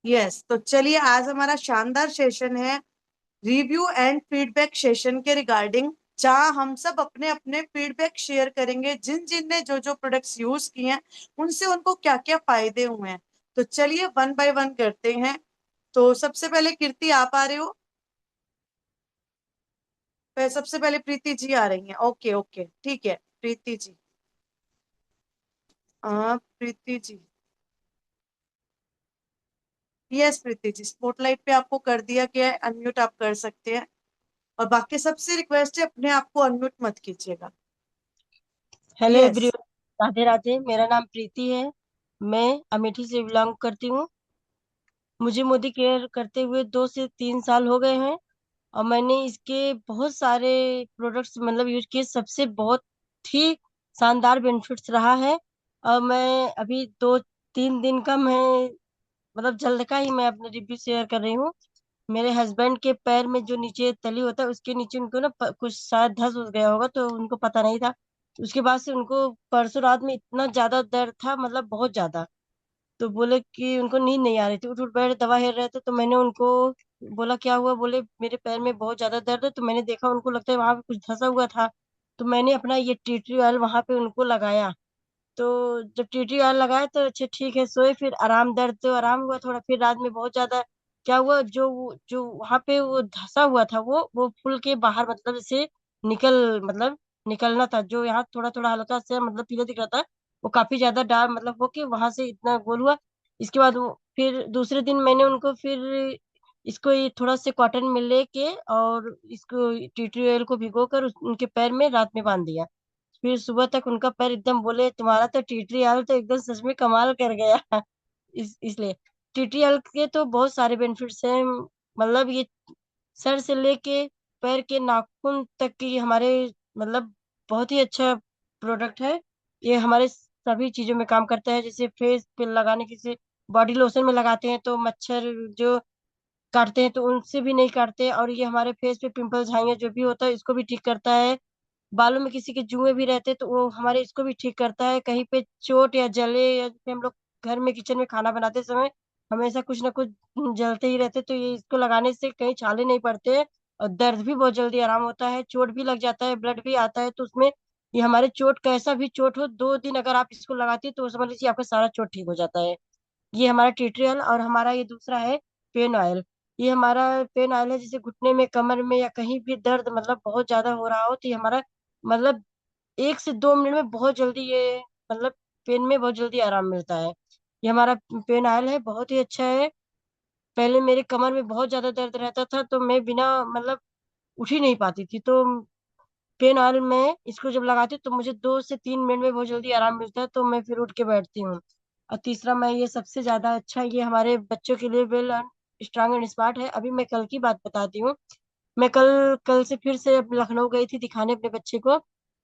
Yes, तो चलिए आज हमारा शानदार सेशन है रिव्यू एंड फीडबैक सेशन के रिगार्डिंग, जहां हम सब अपने अपने फीडबैक शेयर करेंगे, जिन जिन ने जो जो प्रोडक्ट्स यूज किए हैं उनसे उनको क्या क्या फायदे हुए हैं। तो चलिए वन बाय वन करते हैं। तो सबसे पहले कीर्ति आप आ रहे हो? सबसे पहले प्रीति जी आ रही हैं। ओके ओके ठीक है, प्रीति जी। प्रीति जी। यस प्रीति जी, स्पॉटलाइट पे आपको कर दिया गया है, अनम्यूट आप कर सकते हैं। और बाकी सबसे रिक्वेस्ट है अपने आप को अनम्यूट मत कीजिएगा। Hello yes. Everyone. Radhe Radhe. मेरा नाम प्रीति है। मैं अमेठी से बिलोंग करती हूँ। मुझे मोदी केयर करते हुए 2 से 3 साल हो गए हैं। और मैंने इसके बहुत सारे प्रोडक्ट्स मतलब यूज किए। सबसे बहुत ही शानदार बेनिफिट्स रहा है। और मैं अभी 2-3 दिन का मैं मतलब जल्द का ही मैं अपना रिव्यू शेयर कर रही हूँ। मेरे हस्बैंड के पैर में जो नीचे तली होता है उसके नीचे उनको ना कुछ शायद धस उस गया होगा, तो उनको पता नहीं था। उसके बाद से उनको परसों रात में इतना ज्यादा दर्द था, मतलब बहुत ज्यादा। तो बोले कि उनको नींद नहीं आ रही थी, उठ उठ बैठ दवा हेर रहे थे। तो मैंने उनको बोला क्या हुआ, बोले मेरे पैर में बहुत ज्यादा दर्द है। तो मैंने देखा उनको लगता है वहां पे कुछ धंसा हुआ था। तो मैंने अपना ये टी ट्री ऑयल वहां पे उनको लगाया। तो जब टीटी आने लगाया तो अच्छा ठीक है, सोए। फिर आराम, दर्द तो आराम हुआ थोड़ा। फिर रात में बहुत ज्यादा क्या हुआ, जो वहां पे वो धंसा हुआ था वो फूल के बाहर मतलब जैसे मतलब निकलना था। जो यहाँ थोड़ा थोड़ा हल्का से मतलब पीला दिख रहा था, वो काफी ज्यादा डार्क मतलब हो के वहां से इतना गोल हुआ। इसके बाद वो फिर दूसरे दिन मैंने उनको फिर इसको ये थोड़ा से कॉटन में लेके और इसको टी ऑयल को भिगो कर उनके पैर में रात में बांध दिया। फिर सुबह तक उनका पैर एकदम, बोले तुम्हारा तो टीटरी हाल तो एकदम सच में कमाल कर गया। इसलिए टीटरी हाल के तो बहुत सारे बेनिफिट्स हैं। मतलब ये सर से लेके पैर के नाखून तक की हमारे मतलब बहुत ही अच्छा प्रोडक्ट है। ये हमारे सभी चीजों में काम करता है। जैसे फेस पे लगाने की से बॉडी लोशन में लगाते हैं तो मच्छर जो काटते हैं तो उनसे भी नहीं काटते। और ये हमारे फेस पे पिंपल झाइयाँ जो भी होता है इसको भी ठीक करता है। बालों में किसी के जुएं भी रहते तो वो हमारे इसको भी ठीक करता है। कहीं पे चोट या जले, या जैसे हम लोग घर में किचन में खाना बनाते समय हमेशा कुछ ना कुछ जलते ही रहते, तो ये इसको लगाने से कहीं छाले नहीं पड़ते हैं। और दर्द भी बहुत जल्दी आराम होता है। चोट भी लग जाता है, ब्लड भी आता है तो उसमें ये हमारे चोट कैसा भी चोट हो 2 दिन अगर आप इसको लगाती है तो समझ लीजिए आपका सारा चोट ठीक हो जाता है। ये हमारा टी ट्री ऑयल। और हमारा ये दूसरा है पेन ऑयल। ये हमारा पेन ऑयल है, जैसे घुटने में, कमर में या कहीं भी दर्द मतलब बहुत ज्यादा हो रहा हो तो ये हमारा मतलब 1 से 2 मिनट में बहुत जल्दी ये मतलब पेन में बहुत जल्दी आराम मिलता है। ये हमारा पेन ऑयल है, बहुत ही अच्छा है। पहले मेरे कमर में बहुत ज्यादा दर्द रहता था तो मैं बिना मतलब उठ ही नहीं पाती थी। तो पेन ऑयल में इसको जब लगाती हूँ तो मुझे 2 से 3 मिनट में बहुत जल्दी आराम मिलता है, तो मैं फिर उठ के बैठती हूँ। और तीसरा, मैं ये सबसे ज्यादा अच्छा, ये हमारे बच्चों के लिए well and strong and smart है। अभी मैं कल की बात बताती हूँ। मैं कल कल से फिर से अब लखनऊ गई थी दिखाने अपने बच्चे को।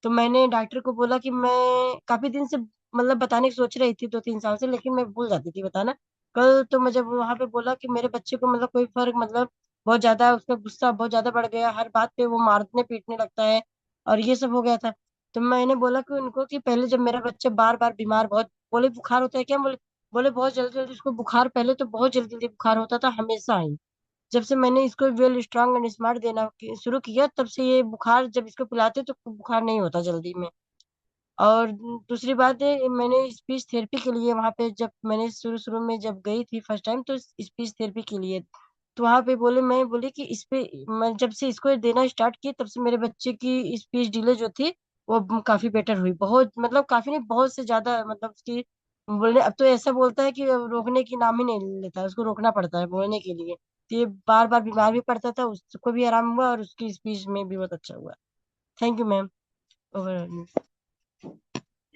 तो मैंने डॉक्टर को बोला कि मैं काफी दिन से मतलब बताने की सोच रही थी 2-3 साल से, लेकिन मैं भूल जाती थी बताना। कल तो मैं जब वहां पे बोला कि मेरे बच्चे को मतलब कोई फर्क मतलब बहुत ज्यादा उसका गुस्सा बहुत ज्यादा बढ़ गया, हर बात पे वो मारने पीटने लगता है और ये सब हो गया था। तो मैंने बोला कि उनको कि पहले जब मेरा बच्चा बार बार बीमार, बहुत बोले बुखार होता है क्या, बोले बोले बहुत जल्दी जल्दी उसको बुखार, पहले तो बहुत जल्दी जल्दी बुखार होता था हमेशा ही। जब से मैंने इसको वेल स्ट्रांग एंड स्मार्ट देना शुरू किया तब से ये बुखार जब इसको पिलाते तो बुखार नहीं होता जल्दी में। और दूसरी बात है, मैंने स्पीच थेरेपी के लिए वहां पे जब मैंने शुरू शुरू में जब गई थी फर्स्ट टाइम तो स्पीच थेरेपी के लिए, तो वहां पे मैं बोली कि इस पे मैं जब से इसको देना स्टार्ट की तब से मेरे बच्चे की स्पीच डिले जो थी वो काफी बेटर हुई। बहुत मतलब काफी नहीं, बहुत से ज्यादा मतलब उसकी बोलने, अब तो ऐसा बोलता है कि अब रोकने की नाम ही नहीं लेता है, उसको रोकना पड़ता है बोलने के लिए। तो ये बार बार बीमार भी पड़ता था, उसको भी आराम हुआ और उसकी स्पीच में भी बहुत अच्छा हुआ। Thank you ma'am. Over.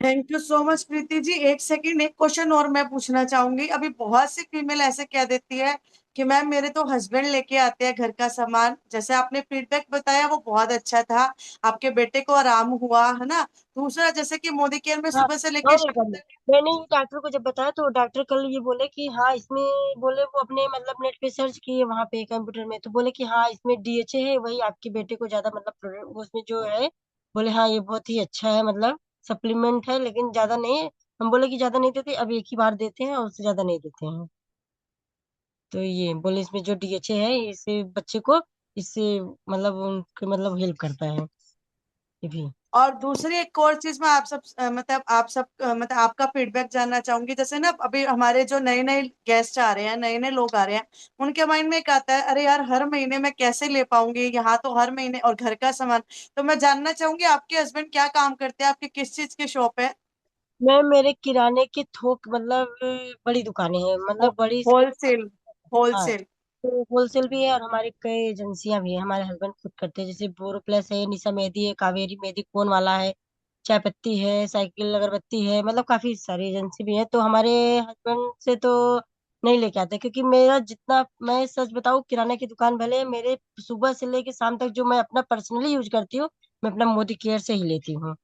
Thank you so much Preeti ji. एक सेकंड, एक क्वेश्चन और मैं पूछना चाहूंगी। अभी बहुत सी फीमेल ऐसे कह देती है कि मैम मेरे तो हस्बैंड लेके आते हैं घर का सामान, जैसे आपने फीडबैक बताया वो बहुत अच्छा था, आपके बेटे को आराम हुआ है ना। दूसरा, जैसे कि मोदी केयर में हाँ, सुबह से लेके और एक शाम बात, तक। मैंने ये डॉक्टर को जब बताया तो डॉक्टर कल ये बोले कि हाँ इसमें, बोले वो अपने मतलब नेट पे सर्च किए वहां पे कंप्यूटर में तो बोले कि हाँ इसमें डीएचए है, वही आपके बेटे को ज्यादा मतलब उसमें जो है। बोले हाँ ये बहुत ही अच्छा है, मतलब सप्लीमेंट है लेकिन ज्यादा नहीं है। हम बोले कि ज्यादा नहीं देते, अब एक ही बार देते हैं और उससे ज्यादा नहीं देते हैं। तो ये बोले इसमें जो DHA है इससे बच्चे को, इससे मतलब उनके मतलब हेल्प करता है ये भी। और दूसरी एक और चीज मैं आप सब मतलब आप सब मतलब आपका फीडबैक जानना चाहूंगी। जैसे ना अभी हमारे जो नए नए गेस्ट आ रहे हैं, नए नए लोग आ रहे हैं, उनके माइंड में एक आता है, अरे यार हर महीने मैं कैसे ले पाऊंगी, यहाँ तो हर महीने, और घर का सामान। तो मैं जानना चाहूंगी आपके हस्बैंड क्या काम करते हैं, आपकी किस चीज की शॉप है? मैं मेरे किराने की थोक मतलब बड़ी दुकानें हैं, मतलब बड़ी सी। होलसेल। हाँ, होलसेल। तो होलसेल भी है और हमारी कई एजेंसियां भी है, हमारे हस्बैंड खुद करते हैं, जैसे बोरोप्लस है, निशा मेहंदी है, कावेरी मेहंदी कोन वाला है, चाय पत्ती है, साइकिल अगरबत्ती है, मतलब काफी सारी एजेंसी भी है। तो हमारे हस्बैंड से तो नहीं लेके आते, क्योंकि मेरा जितना, मैं सच बताऊं, किराने की दुकान भले मेरे सुबह से लेके शाम तक जो मैं अपना पर्सनली यूज करती हूँ, मैं अपना मोदी केयर से ही लेती हूँ,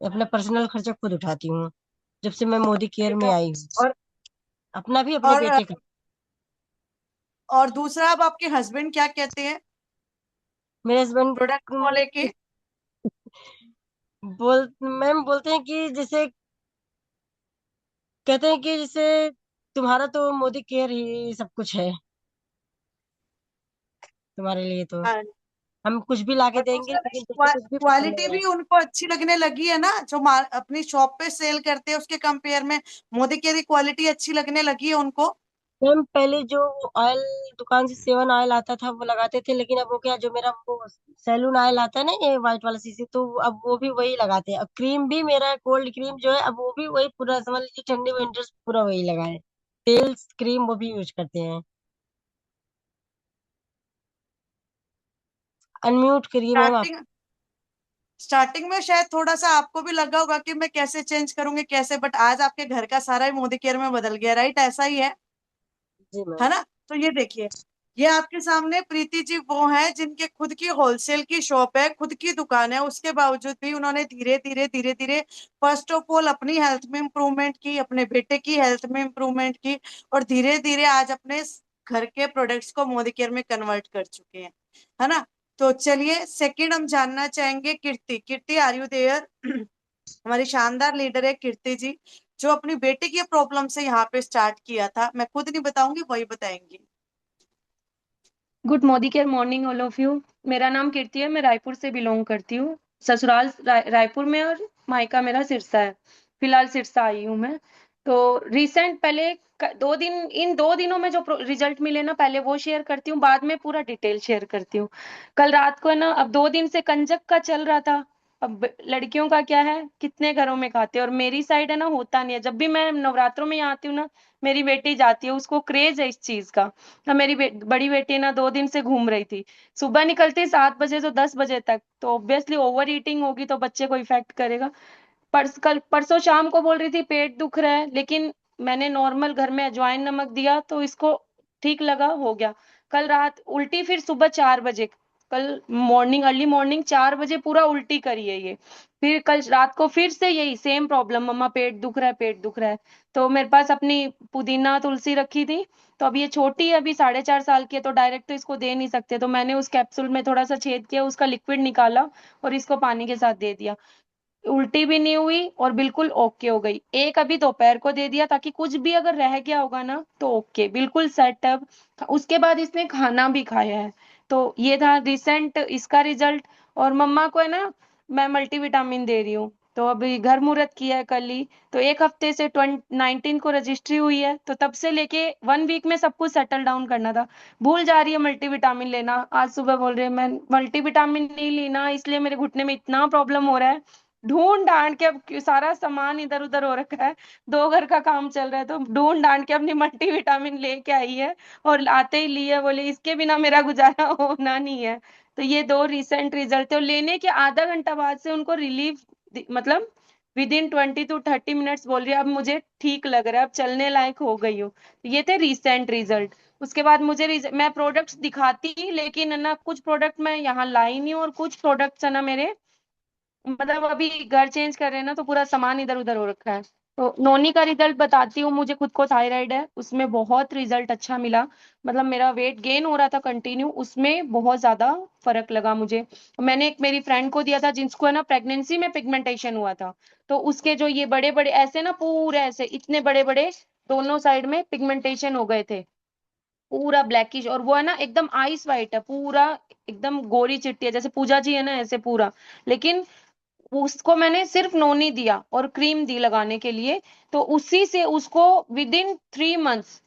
अपना पर्सनल खर्चा खुद उठाती हूँ जब से मैं मोदी केयर में तो आई हूँ, और अपना भी अपने और बेटे का। और दूसरा, अब आपके हस्बैंड क्या कहते हैं मेरे हस्बैंड प्रोडक्ट को लेके? मैम बोलते हैं कि जैसे, कहते हैं कि जैसे तुम्हारा तो मोदी केयर ही सब कुछ है, तुम्हारे लिए तो हाँ। हम कुछ भी ला के और देंगे, दूसरा भाई, लेकिन जैसे कुछ भी पसंद क्वालिटी नहीं आए। भी उनको अच्छी लगने लगी है ना, जो अपनी शॉप पे सेल करते हैं उसके कंपेयर में मोदी केयर की क्वालिटी अच्छी लगने लगी है उनको। मैम पहले जो ऑयल दुकान से 7 ऑयल आता था वो लगाते थे, लेकिन अब वो क्या, जो मेरा वो सैलून ऑयल आता है ना, ये व्हाइट वाला शीशी, तो अब वो भी वही लगाते हैं। अब क्रीम भी मेरा कोल्ड क्रीम जो है, अब वो भी वही पूरा समझ लीजिए, ठंडी विंटर्स पूरा वही लगाए, तेल क्रीम वो भी यूज करते हैं। अनम्यूट करिए मैम आप। स्टार्टिंग स्टार्टिंग में शायद थोड़ा सा आपको भी लगा होगा कि मैं कैसे चेंज करूंगी, कैसे, बट आज आपके घर का सारा ही मोदी केयर में बदल गया, राइट? ऐसा ही जी है मैम। ना? तो ये देखिए, ये आपके सामने प्रीति जी वो हैं जिनके खुद की होलसेल की शॉप है, खुद की दुकान है, उसके बावजूद भी उन्होंने धीरे धीरे धीरे धीरे फर्स्ट ऑफ ऑल अपनी हेल्थ में इंप्रूवमेंट की, अपने बेटे की हेल्थ में इंप्रूवमेंट की, और धीरे धीरे आज अपने घर के प्रोडक्ट्स को मोदी केयर में कन्वर्ट कर चुके हैं, है ना? तो चलिए, सेकंड हम जानना चाहेंगे कीर्ति। कीर्ति, आर यू देयर? हमारी शानदार लीडर है कीर्ति जी, जो अपनी बेटे की प्रॉब्लम से यहाँ पे स्टार्ट किया था। मैं खुद नहीं बताऊंगी, वही बताएंगी। Good Modi care morning all of you. मेरा नाम कीर्ति है, मैं रायपुर से बिलोंग करती हूँ। ससुराल रायपुर में और मायका मेरा सिरसा है। फिलहाल सिरसा आई हूँ मैं। तो रिसेंट पहले 2 दिन, इन 2 दिनों में जो रिजल्ट मिले ना, पहले वो शेयर करती हूँ, बाद में पूरा डिटेल शेयर करती हूँ। कल रात को है ना, अब 2 दिन से कंजक का चल रहा था। अब लड़कियों का क्या है, कितने घरों में खाते हैं, और मेरी साइड है ना होता नहीं है। जब भी मैं नवरात्रों में यहाँ आती हूँ ना, मेरी बेटी जाती है, उसको क्रेज है इस चीज का। हाँ, मेरी बड़ी बेटी ना 2 दिन से घूम रही थी। सुबह निकलती 7 बजे से 10 बजे तक, तो ऑब्वियसली ओवर ईटिंग होगी तो बच्चे को इफेक्ट करेगा। कल परसों शाम को बोल रही थी पेट दुख रहा है, लेकिन मैंने नॉर्मल घर में अजवाइन नमक दिया तो इसको ठीक लगा, हो गया। कल रात उल्टी, फिर सुबह 4 बजे, कल मॉर्निंग, अर्ली मॉर्निंग 4 बजे पूरा उल्टी करी है ये। फिर कल रात को फिर से यही सेम प्रॉब्लम, मम्मा पेट दुख रहा है, पेट दुख रहा है। तो मेरे पास अपनी पुदीना तुलसी रखी थी। तो अब ये छोटी है, अभी 4.5 साल की है, तो डायरेक्ट तो इसको दे नहीं सकते, तो मैंने उस कैप्सूल में थोड़ा सा छेद किया, उसका लिक्विड निकाला और इसको पानी के साथ दे दिया। उल्टी भी नहीं हुई और बिल्कुल ओके हो गई। एक अभी दोपहर को दे दिया, ताकि कुछ भी अगर रह गया होगा ना तो ओके, बिल्कुल सेट अब। उसके बाद इसने खाना भी खाया है। तो ये था रिसेंट इसका रिजल्ट। और मम्मा को है ना, मैं मल्टीविटामिन दे रही हूँ। तो अभी घर मुहूर्त किया है कल ही, तो एक हफ्ते से 19 को रजिस्ट्री हुई है, तो तब से लेके 1 वीक में सब कुछ सेटल डाउन करना था। भूल जा रही है मल्टीविटामिन लेना, आज सुबह बोल रही है मैं मल्टीविटामिन नहीं ली ना, इसलिए मेरे घुटने में इतना प्रॉब्लम हो रहा है। ढूंढ डांट के अब सारा सामान इधर उधर हो रखा है, 2 घर का काम चल रहा है, तो ढूंढ डांट के अपनी मल्टीविटामिन लेके आई है। और आते ही लिए, बोले इसके बिना मेरा गुजारा होना नहीं है। तो ये 2 रिसेंट रिजल्ट थे, और लेने के आधा घंटा बाद से उनको रिलीफ, मतलब विदिन 20 to 30 मिनट्स बोल रही है, अब मुझे ठीक लग रहा है, अब चलने लायक हो गई हूँ। तो ये थे रिसेंट रिजल्ट। उसके बाद मुझे मैं प्रोडक्ट्स दिखाती, लेकिन है ना कुछ प्रोडक्ट मैं यहाँ लाई नहीं हूँ, और कुछ प्रोडक्ट्स है ना मेरे, मतलब अभी घर चेंज कर रहे हैं ना, तो पूरा सामान इधर उधर हो रखा है। तो नोनी का रिजल्ट बताती हूँ। मुझे खुद को थायराइड है, उसमें बहुत रिजल्ट अच्छा मिला। मतलब मेरा वेट गेन हो रहा था कंटिन्यू, उसमें बहुत ज्यादा फर्क लगा मुझे। मैंने एक मेरी फ्रेंड को दिया था जिसको है ना प्रेगनेंसी में पिगमेंटेशन हुआ था। तो उसके जो ये बड़े बड़े ऐसे ना, पूरे ऐसे इतने बड़े बड़े दोनों साइड में पिगमेंटेशन हो गए थे। पूरा ब्लैकिश, और वो है ना एकदम आइस वाइट है, पूरा एकदम गोरी चिट्टी है, जैसे पूजा जी है ना ऐसे पूरा। लेकिन उसको मैंने सिर्फ नोनी दिया और क्रीम दी लगाने के लिए, तो उसी से उसको विद इन 3 मंथ्स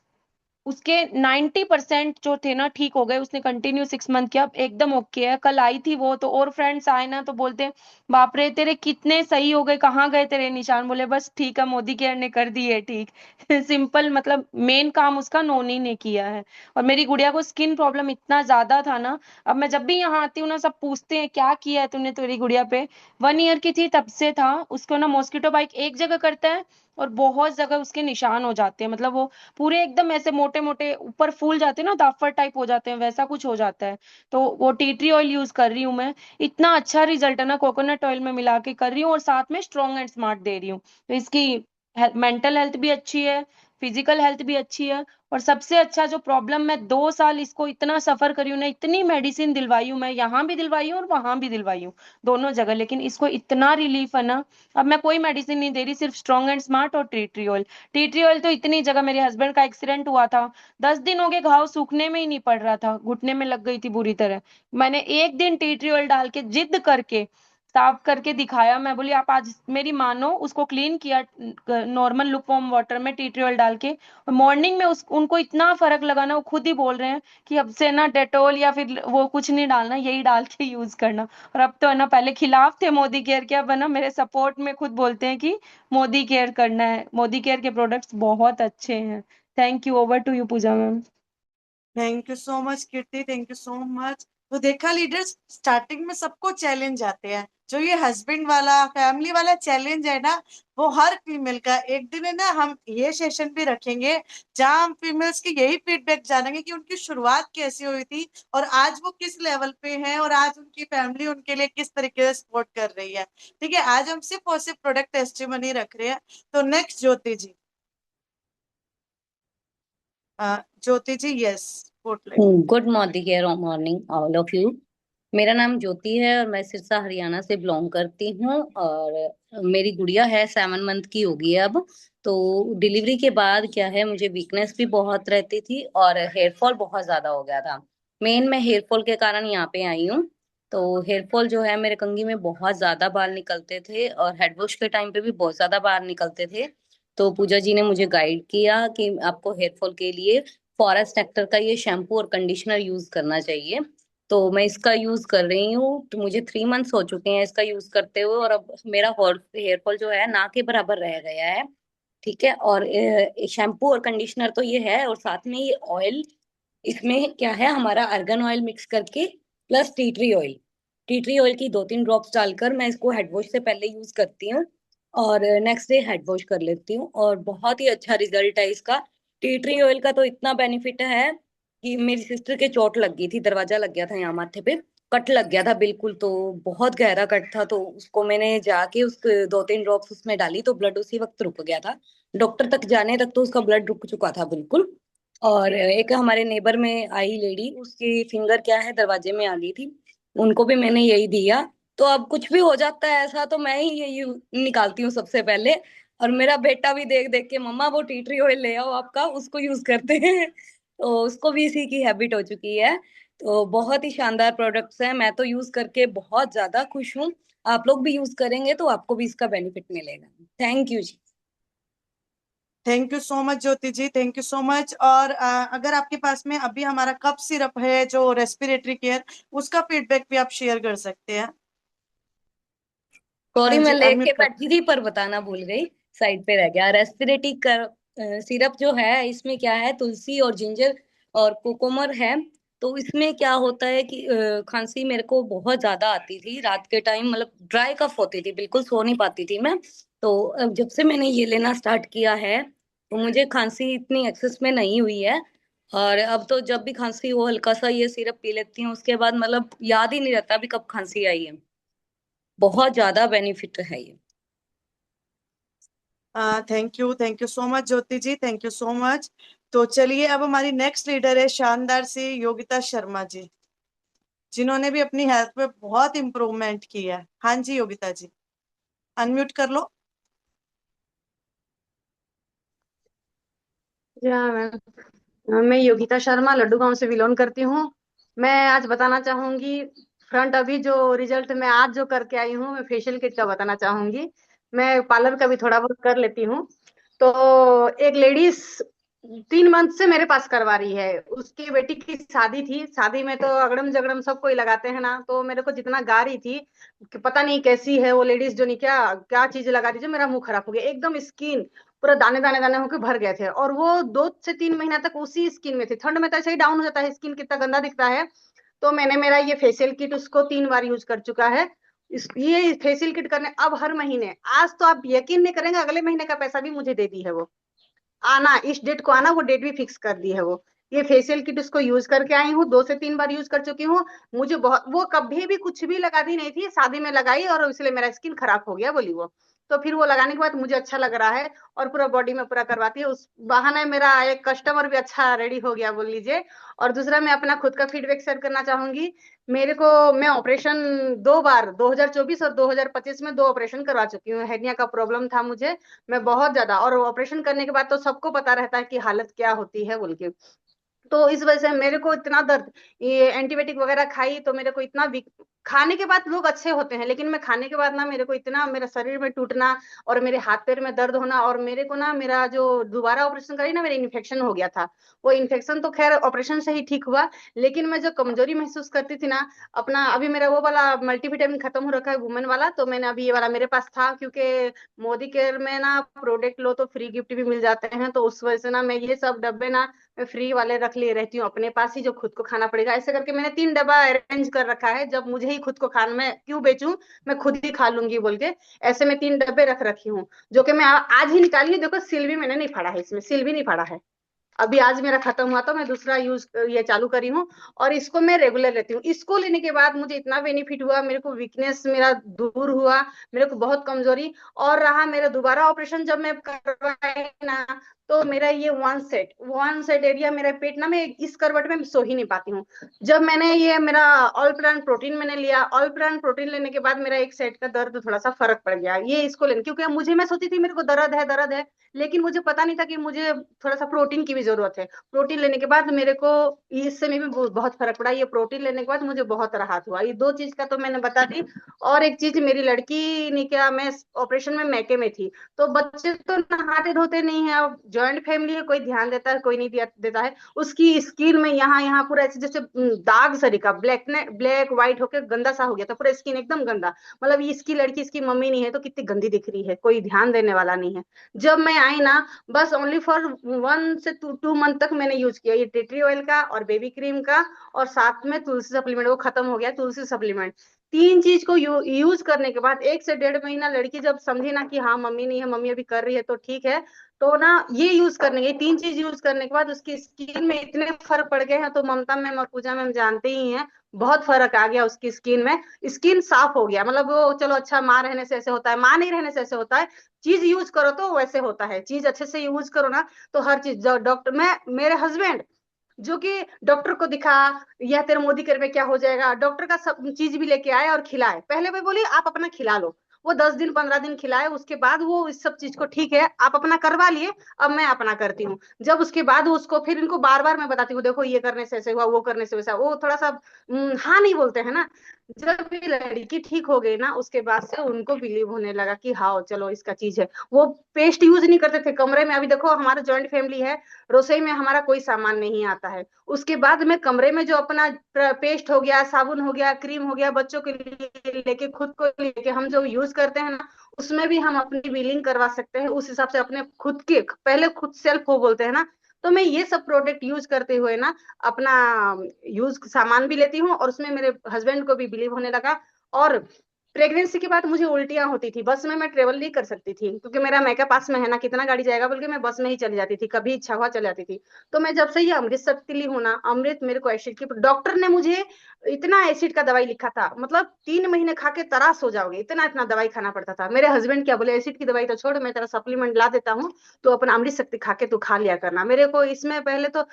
उसके 90% जो थे ना ठीक हो गए। उसने कंटिन्यू 6 मंथ किया, अब एकदम ओके है। कल आई थी वो तो, और फ्रेंड्स आए ना तो बोलते हैं बाप रे तेरे कितने सही हो गए, कहाँ गए तेरे निशान। बोले बस ठीक है, मोदी केयर ने कर दी है ठीक। सिंपल, मतलब मेन काम उसका नोनी ने किया है। और मेरी गुड़िया को स्किन प्रॉब्लम इतना ज्यादा था ना, अब मैं जब भी यहाँ आती हूँ ना सब पूछते हैं क्या किया है तूने तेरी गुड़िया पे। 1 ईयर की थी तब से था। उसको ना मॉस्किटो बाइट एक जगह करता है और बहुत जगह उसके निशान हो जाते हैं, मतलब वो पूरे एकदम ऐसे मोटे मोटे ऊपर फूल जाते हैं ना, दाफर टाइप हो जाते हैं, वैसा कुछ हो जाता है। तो वो टी ट्री ऑयल यूज कर रही हूँ मैं। इतना अच्छा रिजल्ट है ना, कोकोनट ऑयल में मिला के कर रही हूँ और साथ में स्ट्रॉन्ग एंड स्मार्ट दे रही हूँ। तो इसकी मेंटल हेल्थ भी अच्छी है, फिजिकल हेल्थ भी अच्छी है। और सबसे अच्छा जो प्रॉब्लम, मैं 2 साल इसको इतना सफर करी हूँ ना, इतनी मेडिसिन दिलवाई हूँ मैं, यहाँ भी दिलवाई हूँ और वहां भी दिलवाई हूँ, दोनों जगह, लेकिन इसको इतना रिलीफ है ना। अब मैं कोई मेडिसिन नहीं दे रही, सिर्फ स्ट्रॉन्ग एंड स्मार्ट और tea tree oil. Tea tree oil तो इतनी जगह, मेरे हस्बैंड का एक्सीडेंट हुआ था, 10 दिन हो गए, घाव सूखने में ही नहीं पड़ रहा था, घुटने में लग गई थी बुरी तरह। मैंने एक दिन टी ट्री ऑयल डाल के जिद करके साफ करके दिखाया। मैं बोली आप आज मेरी मानो, उसको क्लीन किया नॉर्मल लुक वार्म वाटर में टी ट्री ऑयल डाल के, और मॉर्निंग में उस उनको इतना फर्क लगा ना, वो खुद ही बोल रहे हैं कि अब से ना डेटोल या फिर वो कुछ नहीं डालना, यही डाल के यूज करना। और अब तो है ना, पहले खिलाफ थे मोदी केयर के, अब है ना मेरे सपोर्ट में खुद बोलते हैं कि मोदी केयर करना है। मोदी केयर के प्रोडक्ट्स बहुत अच्छे हैं। Thank you, over to you Pooja ma'am. Thank you so much Kirti, thank you so much. तो देखा लीडर्स, स्टार्टिंग में सबको चैलेंज आते हैं, जो ये हस्बैंड वाला फैमिली वाला चैलेंज है ना, वो हर फीमेल का। एक दिन है ना हम ये सेशन भी रखेंगे जहां हम फीमेल्स की यही फीडबैक जानेंगे कि उनकी शुरुआत कैसी हुई थी और आज वो किस लेवल पे हैं और आज उनकी फैमिली उनके लिए किस तरीके से सपोर्ट कर रही है। ठीक है, आज हम सिर्फ और सिर्फ प्रोडक्ट टेस्टिमनी रख रहे हैं। तो next Jyoti ji. Jyoti ji, yes, good. Good morning care morning all of you. मेरा नाम ज्योति है और मैं सिरसा हरियाणा से बिलोंग करती हूँ। और मेरी गुड़िया है 7 मंथ की होगी अब। तो डिलीवरी के बाद क्या है, मुझे वीकनेस भी बहुत रहती थी और हेयर फॉल बहुत ज्यादा हो गया था। मेन मैं हेयर फॉल के कारण यहाँ पे आई हूँ। तो हेयर फॉल जो है, मेरे कंघी में बहुत ज्यादा बाल निकलते थे और हेड वॉश के टाइम पे भी बहुत ज्यादा बाल निकलते थे। तो पूजा जी ने मुझे गाइड किया कि आपको हेयर फॉल के लिए फॉरेस्ट एक्टर का ये शैम्पू और कंडीशनर यूज करना चाहिए। तो मैं इसका यूज कर रही हूँ। तो मुझे 3 मंथ्स हो चुके हैं इसका यूज करते हुए और अब मेरा हेयर फॉल जो है ना के बराबर रह गया है। ठीक है। और शैम्पू और कंडीशनर तो ये है, और साथ में ये ऑयल, इसमें क्या है, हमारा अर्गन ऑयल मिक्स करके plus tea tree oil. Tea tree oil की 2-3 ड्रॉप्स डालकर मैं इसको हेड वॉश से पहले यूज करती हूँ और नेक्स्ट डे हेड वॉश कर लेती हूँ, और बहुत ही अच्छा रिजल्ट है इसका। टी ट्री ऑयल का तो इतना बेनिफिट है कि मेरी सिस्टर के चोट लग गई थी, दरवाजा लग गया था यहाँ माथे पे, कट लग गया था बिल्कुल, तो बहुत गहरा कट था। तो उसको मैंने जाके उस 2-3 ड्रॉप्स उसमें डाली तो ब्लड उसी वक्त रुक गया था। डॉक्टर तक जाने तक तो उसका ब्लड रुक चुका था बिल्कुल। और एक हमारे नेबर में आई लेडी, उसकी फिंगर क्या है दरवाजे में आ गई थी, उनको भी मैंने यही दिया। तो अब कुछ भी हो जाता है ऐसा तो मैं ही यही निकालती हूँ सबसे पहले। और मेरा बेटा भी देख देख के, मम्मा वो टी ट्री ऑयल ले आओ आपका, उसको यूज करते हैं। तो उसको भी इसी की हैबिट हो चुकी है। तो बहुत ही शानदार प्रोडक्ट्स हैं, मैं तो यूज करके बहुत ज्यादा खुश हूँ। आप लोग भी यूज करेंगे तो आपको भी इसका बेनिफिट मिलेगा। Thank you ji. Thank you so much Jyoti ji, thank you so much. और अगर आपके पास में अभी हमारा कफ सिरप है जो रेस्पिरेटरी केयर, उसका फीडबैक भी आप शेयर कर सकते हैं। हाँ सॉरी मैं जी, लेके अनम्यूट कर। बैठी थी पर बताना भूल गई, साइड पे रह गया। रेस्पिरेटरी कर सिरप जो है, इसमें क्या है, तुलसी और जिंजर और कोकोमर है। तो इसमें क्या होता है कि खांसी मेरे को बहुत ज्यादा आती थी रात के टाइम, मतलब ड्राई कफ होती थी, बिल्कुल सो नहीं पाती थी मैं। तो जब से मैंने ये लेना स्टार्ट किया है तो मुझे खांसी इतनी एक्सेस में नहीं हुई है। और अब तो जब भी खांसी हो हल्का सा ये सिरप पी लेती हूँ, उसके बाद मतलब याद ही नहीं रहता अभी कब खांसी आई है। बहुत ज्यादा बेनिफिट है ये। Thank you so much Jyoti ji, thank you so much. तो चलिए अब हमारी नेक्स्ट लीडर है शानदार सी योगिता शर्मा जी, जिन्होंने भी अपनी हेल्थ में बहुत इंप्रूवमेंट की है। हाँ जी योगिता जी, अनम्यूट कर लो। या मैम, मैं योगिता शर्मा लड्डू गांव से बिलोंग करती हूँ। मैं आज बताना चाहूंगी फ्रंट अभी जो रिजल्ट मैं आज जो करके आई हूँ, मैं फेशियल किट का बताना चाहूंगी। मैं पार्लर का भी थोड़ा बहुत कर लेती हूँ। तो एक लेडीज 3 मंथ से मेरे पास करवा रही है। उसकी बेटी की शादी थी। शादी में तो अगड़म जगड़म सब कोई लगाते हैं ना, तो मेरे को जितना गा रही थी कि पता नहीं कैसी है वो लेडीज, जो नहीं क्या क्या चीज लगा दी जो मेरा मुंह खराब हो गया एकदम। स्किन पूरा दाने दाने दाने होकर भर गए थे, और वो 2 से 3 महीना तक उसी स्किन में थी। ठंड में तो ऐसे ही डाउन हो जाता है, स्किन कितना गंदा दिखता है। तो मैंने मेरा ये फेशियल किट उसको 3 बार यूज कर चुका है। ये फेशियल किट करने अब हर महीने, आज तो आप यकीन नहीं करेंगे, अगले महीने का पैसा भी मुझे दे दी है वो। आना इस डेट को आना, वो डेट भी फिक्स कर दी है वो। ये फेशियल किट उसको यूज करके आई हूँ, 2 से 3 बार यूज कर चुकी हूँ। मुझे बहुत, वो कभी भी कुछ भी लगाती नहीं थी, शादी में लगाई और इसलिए मेरा स्किन खराब हो गया बोली वो। तो फिर वो लगाने के बाद मुझे अच्छा लग रहा है, और पूरा बॉडी में पूरा करवाती है। उस बहाने मेरा एक कस्टमर भी अच्छा रेडी हो गया बोल लीजिए। और दूसरा, मैं अपना खुद का फीडबैक शेयर करना चाहूंगी। मेरे को, मैं ऑपरेशन 2 बार 2024 और 2025 में 2 ऑपरेशन करवा चुकी हूँ। हेर्निया का प्रॉब्लम था मुझे, मैं बहुत ज्यादा, और ऑपरेशन करने के बाद तो सबको पता रहता है कि हालत क्या होती है बोल के। तो इस वजह से मेरे को इतना दर्द, ये एंटीबायोटिक वगैरह खाई तो मेरे को इतना खाने के बाद लोग अच्छे होते हैं, लेकिन मैं खाने के बाद ना मेरे को इतना, मेरा शरीर में टूटना और मेरे हाथ पैर में दर्द होना, और मेरे को ना, मेरा जो दोबारा ऑपरेशन करी ना, मेरा इन्फेक्शन हो गया था। वो इन्फेक्शन तो खैर ऑपरेशन से ही ठीक हुआ, लेकिन मैं जो कमजोरी महसूस करती थी ना अपना, अभी मेरा वो वाला मल्टीविटामिन खत्म हो रखा है वुमेन वाला, तो मैंने अभी ये वाला मेरे पास था, क्योंकि मोदी केयर में ना प्रोडक्ट लो तो फ्री गिफ्ट भी मिल जाते हैं, तो उस वजह से ना मैं ये सब डब्बे ना मैं फ्री वाले रख लिए रहती हूँ अपने पास ही, जो खुद को खाना पड़ेगा। ऐसे करके मैंने 3 डब्बा अरेंज कर रखा है, जब मुझे ही खुद को खाना, मैं क्यों बेचूं, मैं खुद ही खा लूंगी बोल के। ऐसे में 3 डब्बे रख रखी हूँ, जो कि मैं आज ही निकाली हूँ। देखो सिल भी मैंने नहीं फाड़ा है, इसमें सिल भी नहीं फाड़ा है। अभी आज मेरा खत्म हुआ तो मैं दूसरा यूज ये चालू करी हूँ, और इसको मैं रेगुलर लेती हूँ। इसको लेने के बाद मुझे इतना बेनिफिट हुआ, मेरे को वीकनेस मेरा दूर हुआ, मेरे को बहुत कमजोरी और रहा। मेरा दोबारा ऑपरेशन जब मैं करवाई ना, तो मेरा ये वन सेट एरिया, मेरा पेट ना, मैं इस करवट में सो ही नहीं पाती हूँ। जब मैंने ये मेरा ऑल प्लान प्रोटीन मैंने लिया, ऑल प्लान प्रोटीन लेने के बाद मेरा एक सेट का दर्द थोड़ा सा फर्क पड़ गया, ये इसको लेने, क्योंकि मुझे, मैं सोची थी मेरे को दर्द है, लेकिन मुझे पता नहीं था कि मुझे थोड़ा सा प्रोटीन की भी जरूरत है। प्रोटीन लेने के बाद मेरे को इससे में भी बहुत फर्क पड़ा। ये प्रोटीन लेने के बाद मुझे बहुत राहत हुआ। ये 2 चीज का तो मैंने बता दी। और एक चीज, मेरी लड़की ने क्या, मैं ऑपरेशन में मैके में थी, तो बच्चे तो नहाते धोते नहीं है। अब ज्वाइंट फैमिली है, कोई ध्यान देता है कोई नहीं देता है। उसकी स्किन में यहाँ यहाँ पूरा ऐसे जैसे दाग सरी का ब्लैक ब्लैक व्हाइट होकर गंदा सा हो गया था, पूरा स्किन एकदम गंदा। मतलब इसकी लड़की, इसकी मम्मी नहीं है तो कितनी गंदी दिख रही है, कोई ध्यान देने वाला नहीं है। जब मैं आई ना, बस ओनली फॉर 1 से 2 मंथ तक मैंने यूज किया ये टी ट्री ऑयल का और बेबी क्रीम का, और साथ में तुलसी सप्लीमेंट, वो खत्म हो गया तुलसी सप्लीमेंट। 3 चीज को यूज करने के बाद 1 से 1.5 महीना, लड़की जब समझी ना कि हाँ मम्मी नहीं है, मम्मी अभी कर रही है तो ठीक है, तो ना ये यूज करने के, 3 चीज यूज करने के बाद उसकी स्किन में इतने फर्क पड़ गए हैं। तो ममता मैम और पूजा मैम जानते ही हैं, बहुत फर्क आ गया उसकी स्किन में। स्किन साफ हो गया, मतलब वो चलो अच्छा, माँ रहने से ऐसे होता है, माँ नहीं रहने से ऐसे होता है। चीज यूज करो तो वैसे होता है, चीज अच्छे से यूज करो ना, तो हर चीज। डॉक्टर, मैं, मेरे हस्बैंड जो कि डॉक्टर को दिखा, यह तेरे मोदी केयर में क्या हो जाएगा, डॉक्टर का सब चीज भी लेके आए और खिलाए। पहले मैं बोली आप अपना खिला लो, वो 10 दिन 15 दिन खिलाए, उसके बाद वो इस सब चीज को ठीक है आप अपना करवा लिए, अब मैं अपना करती हूँ। जब उसके बाद उसको फिर इनको बार बार मैं बताती हूँ, देखो ये करने से ऐसे हुआ, वो करने से वैसा, वो थोड़ा सा हाँ नहीं बोलते हैं ना। जब ये लड़की ठीक हो गई ना, उसके बाद से उनको बिलीव होने लगा कि हाँ चलो इसका चीज है। वो पेस्ट यूज नहीं करते थे कमरे में, अभी देखो हमारा जॉइंट फैमिली है, रसोई में हमारा कोई सामान नहीं आता है। उसके बाद में कमरे में जो अपना पेस्ट हो गया, साबुन हो गया, क्रीम हो गया, बच्चों के लिए लेके, खुद को लेके हम जो यूज करते हैं ना, उसमें भी हम अपनी बिलिंग करवा सकते हैं उस हिसाब से। अपने खुद के, पहले खुद सेल्फ हो बोलते हैं ना, तो मैं ये सब प्रोडक्ट यूज करते हुए ना अपना यूज सामान भी लेती हूँ, और उसमें मेरे हस्बैंड को भी बिलीव होने लगा। और प्रेगनेंसी के बाद मुझे उल्टियां होती थी, बस में मैं ट्रेवल नहीं कर सकती थी, क्योंकि मेरा मैका पास में है ना, कितना गाड़ी जाएगा बोल के मैं बस में ही चली जाती थी, कभी इच्छा हुआ चली जाती थी। तो मैं जब से ये अमृत शक्ति ली हूँ ना, अमृत मेरे को एसिड की, डॉक्टर ने मुझे इतना एसिड का दवाई लिखा था, मतलब 3 महीने खा के तरास हो जाओगे, इतना इतना दवाई खाना पड़ता था। मेरे हस्बैंड क्या बोले, एसिड की दवाई तो छोड़, मैं तेरा सप्लीमेंट ला देता हूँ, तो अपना अमृत शक्ति खा के तू खा लिया करना। मेरे को इसमें पहले तो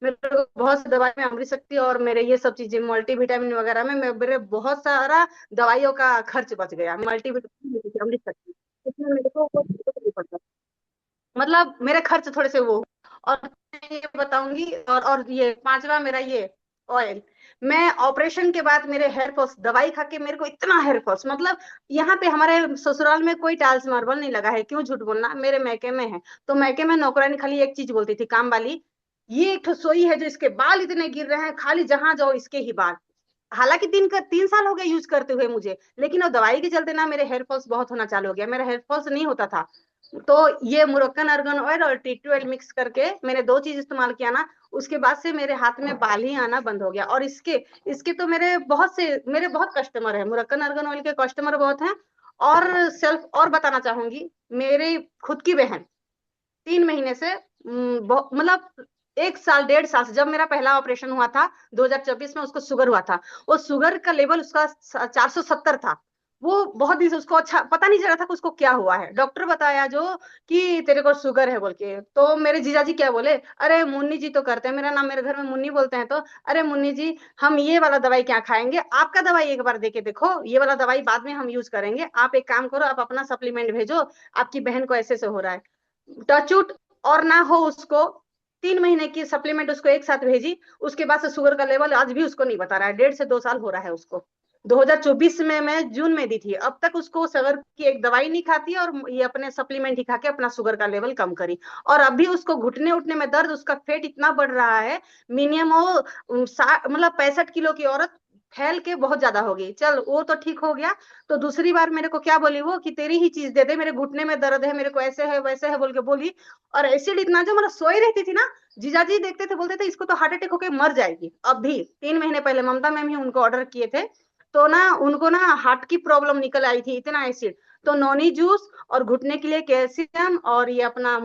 मेरे को बहुत सी दवाई में अमृत शक्ति और मेरे ये सब चीजें मल्टीविटामिन वगैरह में मेरे बहुत सारा दवाइयों का खर्च बच गया। मल्टीविटामिन अमृत शक्ति, इसमें मेरे को कोई जरूरत नहीं पड़ता, मतलब मेरे खर्च थोड़े से वो। और ये बताऊंगी, और ये पांचवा मेरा ये ऑयल। मैं ऑपरेशन के बाद मेरे हेयर फॉल्स, दवाई खा के मेरे को इतना हेयर फॉल्स, मतलब यहाँ पे हमारे ससुराल में कोई टाइल्स मार्बल नहीं लगा है, क्यों झूठ बोलना, मेरे मैके में है। तो मैके में नौकरानी खाली एक चीज बोलती थी, काम वाली, ये एक ठो सोई है जो इसके बाल इतने गिर रहे हैं, खाली जहां जाओ इसके ही बाल। हालांकि 3 साल हो गए यूज करते हुए मुझे, लेकिन वो दवाई के चलते ना मेरे हेयर फॉल्स बहुत होना चालू हो गया, मेरा हेयर फॉल्स नहीं होता था। तो ये मुरक्कन अर्गन ऑयल और टी ऑयल मिक्स करके मैंने 2 चीज इस्तेमाल किया ना, उसके बाद से मेरे हाथ में बाल ही आना बंद हो गया। और इसके इसके तो मेरे बहुत कस्टमर है, मुरक्कन अर्गन ऑयल के कस्टमर बहुत हैं। और सेल्फ और बताना चाहूंगी, मेरी खुद की बहन 3 महीने से मतलब 1 साल 1.5 साल से, जब मेरा पहला ऑपरेशन हुआ था 2024 में, उसको शुगर हुआ था। वो शुगर का लेवल उसका 470 था। वो बहुत दिन से उसको अच्छा पता नहीं चल रहा था कि उसको क्या हुआ है। डॉक्टर बताया जो कि तेरे को शुगर है बोल के। तो मेरे जीजाजी क्या बोले, अरे मुन्नी जी तो करते हैं, मेरा नाम मेरे घर में मुन्नी बोलते हैं, तो अरे मुन्नी जी हम ये वाला दवाई क्या खाएंगे, आपका दवाई एक बार दे के देखो, ये वाला दवाई बाद में हम यूज करेंगे, आप एक काम करो, आप अपना सप्लीमेंट भेजो, आपकी बहन को ऐसे से हो रहा है। टचवुड और ना हो उसको, 3 महीने की सप्लीमेंट उसको एक साथ भेजी, उसके बाद से शुगर का लेवल आज भी उसको नहीं बता रहा है, 1.5 से 2 साल हो रहा है उसको। 2024 में मैं जून में दी थी, अब तक उसको शुगर की एक दवाई नहीं खाती, और ये अपने सप्लीमेंट ही खा के अपना शुगर का लेवल कम करी। और अभी उसको घुटने उठने में दर्द, उसका फेट इतना बढ़ रहा है, मिनिमम वो मतलब 65 किलो की औरत फैल के बहुत ज्यादा हो गई। चल वो तो ठीक हो गया। तो दूसरी बार मेरे को क्या बोली वो, कि तेरी ही चीज दे दे, मेरे घुटने में दर्द है, मेरे को ऐसे है वैसे है बोल के बोली। और एसिड इतना, जो मतलब सोई रहती थी ना, जीजाजी देखते थे बोलते थे इसको तो हार्ट अटैक होके मर जाएगी। अब भी 3 महीने पहले ममता मैम ही उनको ऑर्डर किए थे, तो ना उनको ना हार्ट की प्रॉब्लम निकल आई थी, इतना एसिड। तो नोनी जूस और घुटने के लिए कैल्शियम, और ये अपना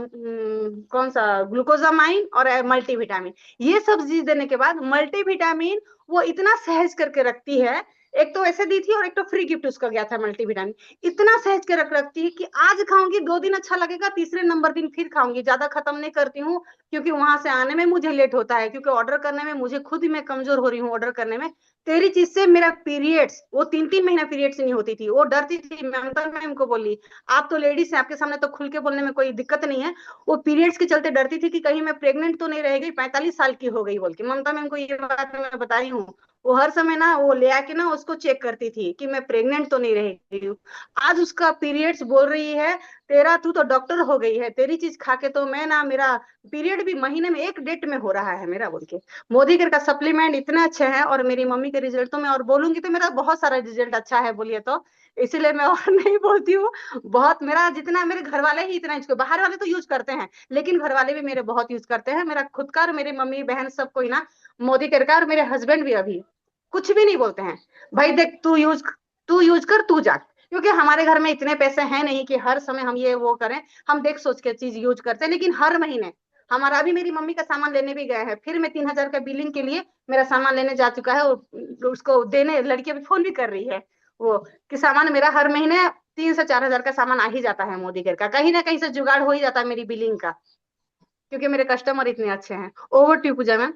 कौन सा ग्लूकोजामाइन और मल्टीविटामिन, ये सब चीज देने के बाद मल्टीविटामिन वो इतना सहज करके रखती है। एक तो ऐसे दी थी, और एक तो फ्री गिफ्ट उसका गया था मल्टीविटामिन। इतना सहज के रख रखती है कि आज खाऊंगी 2 दिन अच्छा लगेगा, तीसरे नंबर दिन फिर खाऊंगी, ज्यादा खत्म नहीं करती हूँ, क्योंकि वहां से आने में मुझे लेट होता है, क्योंकि ऑर्डर करने में मुझे खुद ही मैं कमजोर हो रही हूँ ऑर्डर करने में। तेरी चीज से मेरा पीरियड्स, वो 3 3 महीना पीरियड्स नहीं होती थी, वो डरती थी। ममता मैम को बोली, आप तो लेडीज हैं, आपके सामने तो खुल के बोलने में कोई दिक्कत नहीं है। वो पीरियड्स के चलते डरती थी कि कहीं मैं प्रेग्नेंट तो नहीं रह गई, 45 साल की हो गई बोल के। ममता मैम को ये बात मैं बताई हूँ। वो हर समय ना वो ले आके ना उसको चेक करती थी कि मैं प्रेग्नेंट तो नहीं रह गई हूँ। आज उसका पीरियड्स बोल रही है, तेरा तू तो डॉक्टर हो गई है, तेरी चीज खा के तो मैं ना, मेरा पीरियड भी महीने में एक डेट में हो रहा है मेरा बोल के। मोदी केयर का सप्लीमेंट इतने अच्छे हैं, और मेरी मम्मी के रिजल्ट तो मैं और बोलूंगी तो मेरा बहुत सारा रिजल्ट अच्छा है बोलिए तो, इसीलिए मैं और नहीं बोलती हूँ। बहुत, मेरा जितना, मेरे घर वाले ही इतना यूज, बाहर वाले तो यूज करते हैं, लेकिन घर वाले भी मेरे बहुत यूज करते हैं। मेरा खुद का और मेरी मम्मी बहन सब कोई ना मोदी केयर का, और मेरे हस्बैंड भी अभी कुछ भी नहीं बोलते हैं, भाई देख तू यूज कर तू जा, क्योंकि हमारे घर में इतने पैसे हैं नहीं कि हर समय हम ये वो करें। हम देख सोच के चीज यूज करते हैं, लेकिन हर महीने हमारा, अभी मेरी मम्मी का सामान लेने भी गए हैं, फिर मैं 3 हजार का बिलिंग के लिए मेरा सामान लेने जा चुका है, उसको देने लड़की अभी फोन भी कर रही है वो, कि सामान मेरा हर महीने 3 से 4 हजार का सामान आ ही जाता है मोदी केयर का, कहीं ना कहीं से जुगाड़ हो ही जाता है मेरी बिलिंग का, क्योंकि मेरे कस्टमर इतने अच्छे हैं। Over to Pooja ma'am.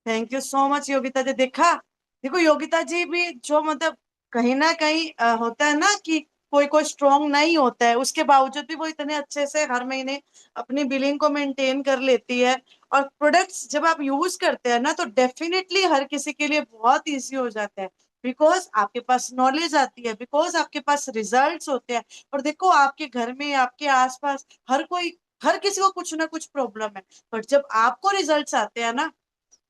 Thank you so much Yogita ji. देखा, देखो योगिता जी भी जो मतलब कहीं ना कहीं होता है ना कि कोई कोई स्ट्रांग नहीं होता है, उसके बावजूद भी वो इतने अच्छे से हर महीने अपनी बिलिंग को मेंटेन कर लेती है। और प्रोडक्ट्स जब आप यूज करते हैं ना, तो डेफिनेटली हर किसी के लिए बहुत इजी हो जाता है, बिकॉज आपके पास नॉलेज आती है, बिकॉज आपके पास रिजल्ट्स होते हैं। और देखो, आपके घर में, आपके आसपास हर किसी को कुछ ना कुछ प्रॉब्लम है, बट जब आपको रिजल्ट्स आते हैं ना,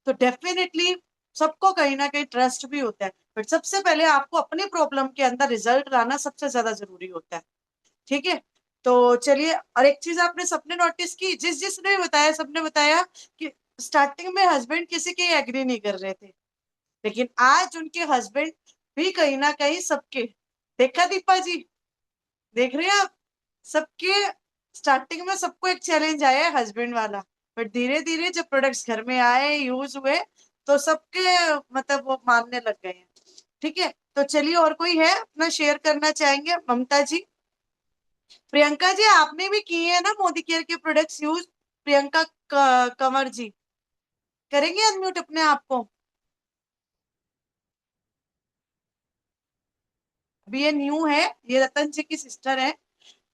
तो डेफिनेटली सबको कहीं ना कहीं ट्रस्ट भी होता है। बट सबसे पहले आपको अपनी प्रॉब्लम के अंदर रिजल्ट लाना सबसे ज्यादा जरूरी होता है। ठीक है, तो चलिए, और एक चीज आपने सबने नोटिस की, जिसने भी बताया सबने बताया कि स्टार्टिंग में हस्बैंड किसी के एग्री नहीं कर रहे थे, लेकिन आज उनके हस्बैंड भी कहीं ना कहीं सबके, देखा दीपा जी, देख रहे हैं आप, सबके स्टार्टिंग में सबको एक चैलेंज आया है हस्बैंड वाला, बट धीरे धीरे जब प्रोडक्ट्स घर में आए, यूज हुए, तो सबके मतलब वो मानने लग गए हैं। ठीक है, तो चलिए, और कोई है अपना शेयर करना चाहेंगे? ममता जी, प्रियंका जी, आपने भी किए हैं ना मोदी केयर के प्रोडक्ट्स यूज? प्रियंका कंवर जी, करेंगे अनम्यूट अपने आप को? अभी ये न्यू है, ये रतन जी की सिस्टर है,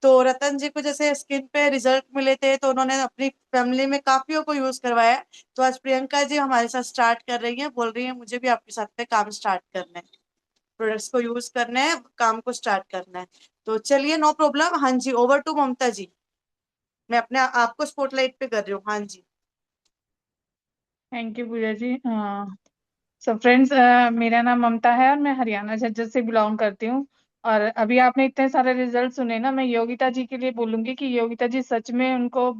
तो रतन जी को जैसे स्किन पे रिजल्ट मिले थे तो उन्होंने अपनी फैमिली में काफियों को यूज करवाया है। तो आज प्रियंका जी हमारे साथ स्टार्ट कर रही हैं, बोल रही हैं मुझे भी आपके साथ पे काम स्टार्ट करना है, प्रोडक्ट्स को यूज करना है, काम को स्टार्ट करना है। तो चलिए, नो प्रॉब्लम। हाँ जी, ओवर टू ममता जी। मैं अपने आपको स्पॉटलाइट पे कर रही हूँ। हाँ जी। Thank you Pooja ji. So friends, मेरा नाम ममता है और मैं हरियाणा झज्जर से बिलोंग करती हूँ। और अभी आपने इतने सारे रिजल्ट सुने ना, मैं योगिता जी के लिए बोलूंगी कि योगिता जी सच में उनको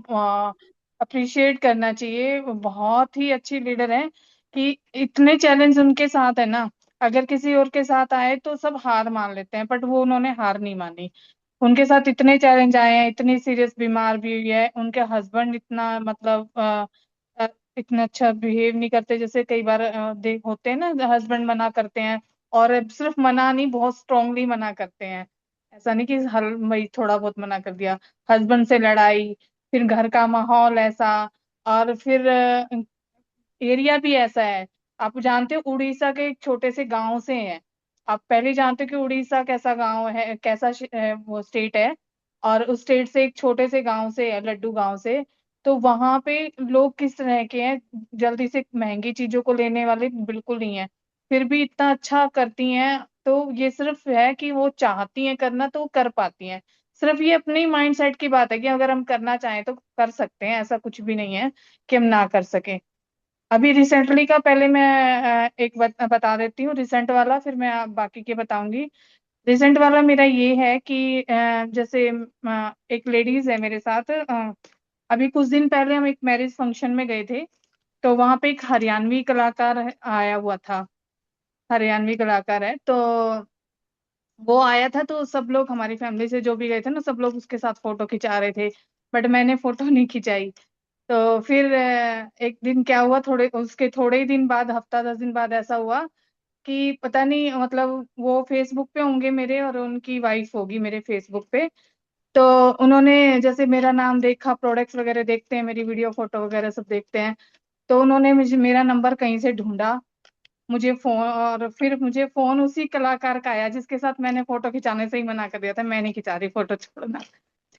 अप्रिशिएट करना चाहिए। वो बहुत ही अच्छी लीडर है कि इतने चैलेंज उनके साथ है ना। अगर किसी और के साथ आए तो सब हार मान लेते हैं, बट वो उन्होंने हार नहीं मानी। उनके साथ इतने चैलेंज आए हैं, इतनी सीरियस बीमार भी हुई है, उनके हस्बैंड इतना मतलब अ, इतना अच्छा बिहेव नहीं करते, जैसे कई बार देख होते हैं ना, हस्बैंड मना करते हैं। और सिर्फ मना नहीं, बहुत स्ट्रांगली मना करते हैं। ऐसा नहीं कि हल मई थोड़ा बहुत मना कर दिया। हस्बैंड से लड़ाई, फिर घर का माहौल ऐसा, और फिर एरिया भी ऐसा है। आप जानते हो उड़ीसा के एक छोटे से गांव से हैं। आप पहले जानते हो कि उड़ीसा कैसा गांव है, कैसा वो स्टेट है। और उस स्टेट से एक छोटे से गांव से है, लड्डू गांव से। तो वहां पे लोग किस तरह के हैं, जल्दी से महंगी चीजों को लेने वाले बिल्कुल नहीं है। फिर भी इतना अच्छा करती हैं। तो ये सिर्फ है कि वो चाहती हैं करना तो वो कर पाती हैं। सिर्फ ये अपने माइंड सेट की बात है कि अगर हम करना चाहें तो कर सकते हैं, ऐसा कुछ भी नहीं है कि हम ना कर सकें। अभी रिसेंटली का पहले मैं एक बता देती हूँ रिसेंट वाला, फिर मैं बाकी के बताऊंगी। रिसेंट वाला मेरा ये है कि जैसे एक लेडीज है मेरे साथ। अभी कुछ दिन पहले हम एक मैरिज फंक्शन में गए थे। तो वहां पे एक हरियाणवी कलाकार आया हुआ था। हरियाणवी कलाकार है, तो वो आया था। तो सब लोग हमारी फैमिली से जो भी गए थे ना, सब लोग उसके साथ फोटो खिंचा रहे थे। बट मैंने फोटो नहीं खिंचाई। तो फिर एक दिन क्या हुआ, थोड़े ही दिन बाद, हफ्ता 10 दिन बाद ऐसा हुआ कि पता नहीं, मतलब वो फेसबुक पे होंगे मेरे, और उनकी वाइफ होगी मेरे फेसबुक पे। तो उन्होंने जैसे मेरा नाम देखा, प्रोडक्ट्स वगैरह देखते हैं, मेरी वीडियो फोटो वगैरह सब देखते हैं। तो उन्होंने मुझे मेरा नंबर कहीं से ढूंढा, मुझे फोन, और फिर मुझे फोन उसी कलाकार का आया जिसके साथ मैंने फोटो खिंचाने से ही मना कर दिया था। मैं नहीं खिंचा रही फोटो, छोड़ना,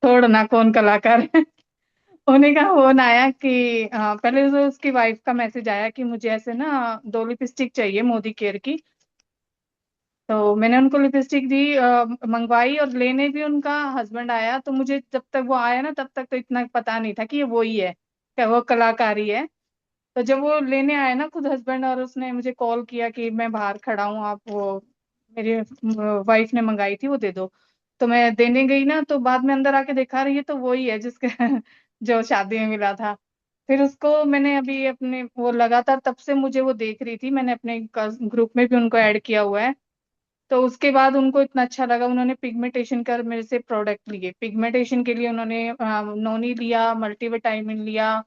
छोड़ना, कौन कलाकार है। उन्हीं का फोन आया कि पहले तो उसकी वाइफ का मैसेज आया कि मुझे ऐसे ना 2 लिपस्टिक चाहिए मोदी केयर की। तो मैंने उनको लिपस्टिक दी, मंगवाई, और लेने भी उनका हस्बैंड आया। तो मुझे जब तक वो आया ना, तब तक तो इतना पता नहीं था कि ये वो ही है, क्या वो कलाकारी है। तो जब वो लेने आया ना खुद हस्बैंड, और उसने मुझे कॉल किया कि मैं बाहर खड़ा हूँ, आप वो मेरी वाइफ ने मंगाई थी वो दे दो। तो मैं देने गई ना, तो बाद में अंदर आके देखा, रही है तो वही है जिसके जो शादी में मिला था। फिर उसको मैंने अभी अपने वो लगातार तब से मुझे वो देख रही थी, मैंने अपने ग्रुप में भी उनको ऐड किया हुआ है। तो उसके बाद उनको इतना अच्छा लगा, उन्होंने पिगमेंटेशन कर मेरे से प्रोडक्ट लिए। पिगमेंटेशन के लिए उन्होंने नोनी लिया, मल्टीविटामिन लिया,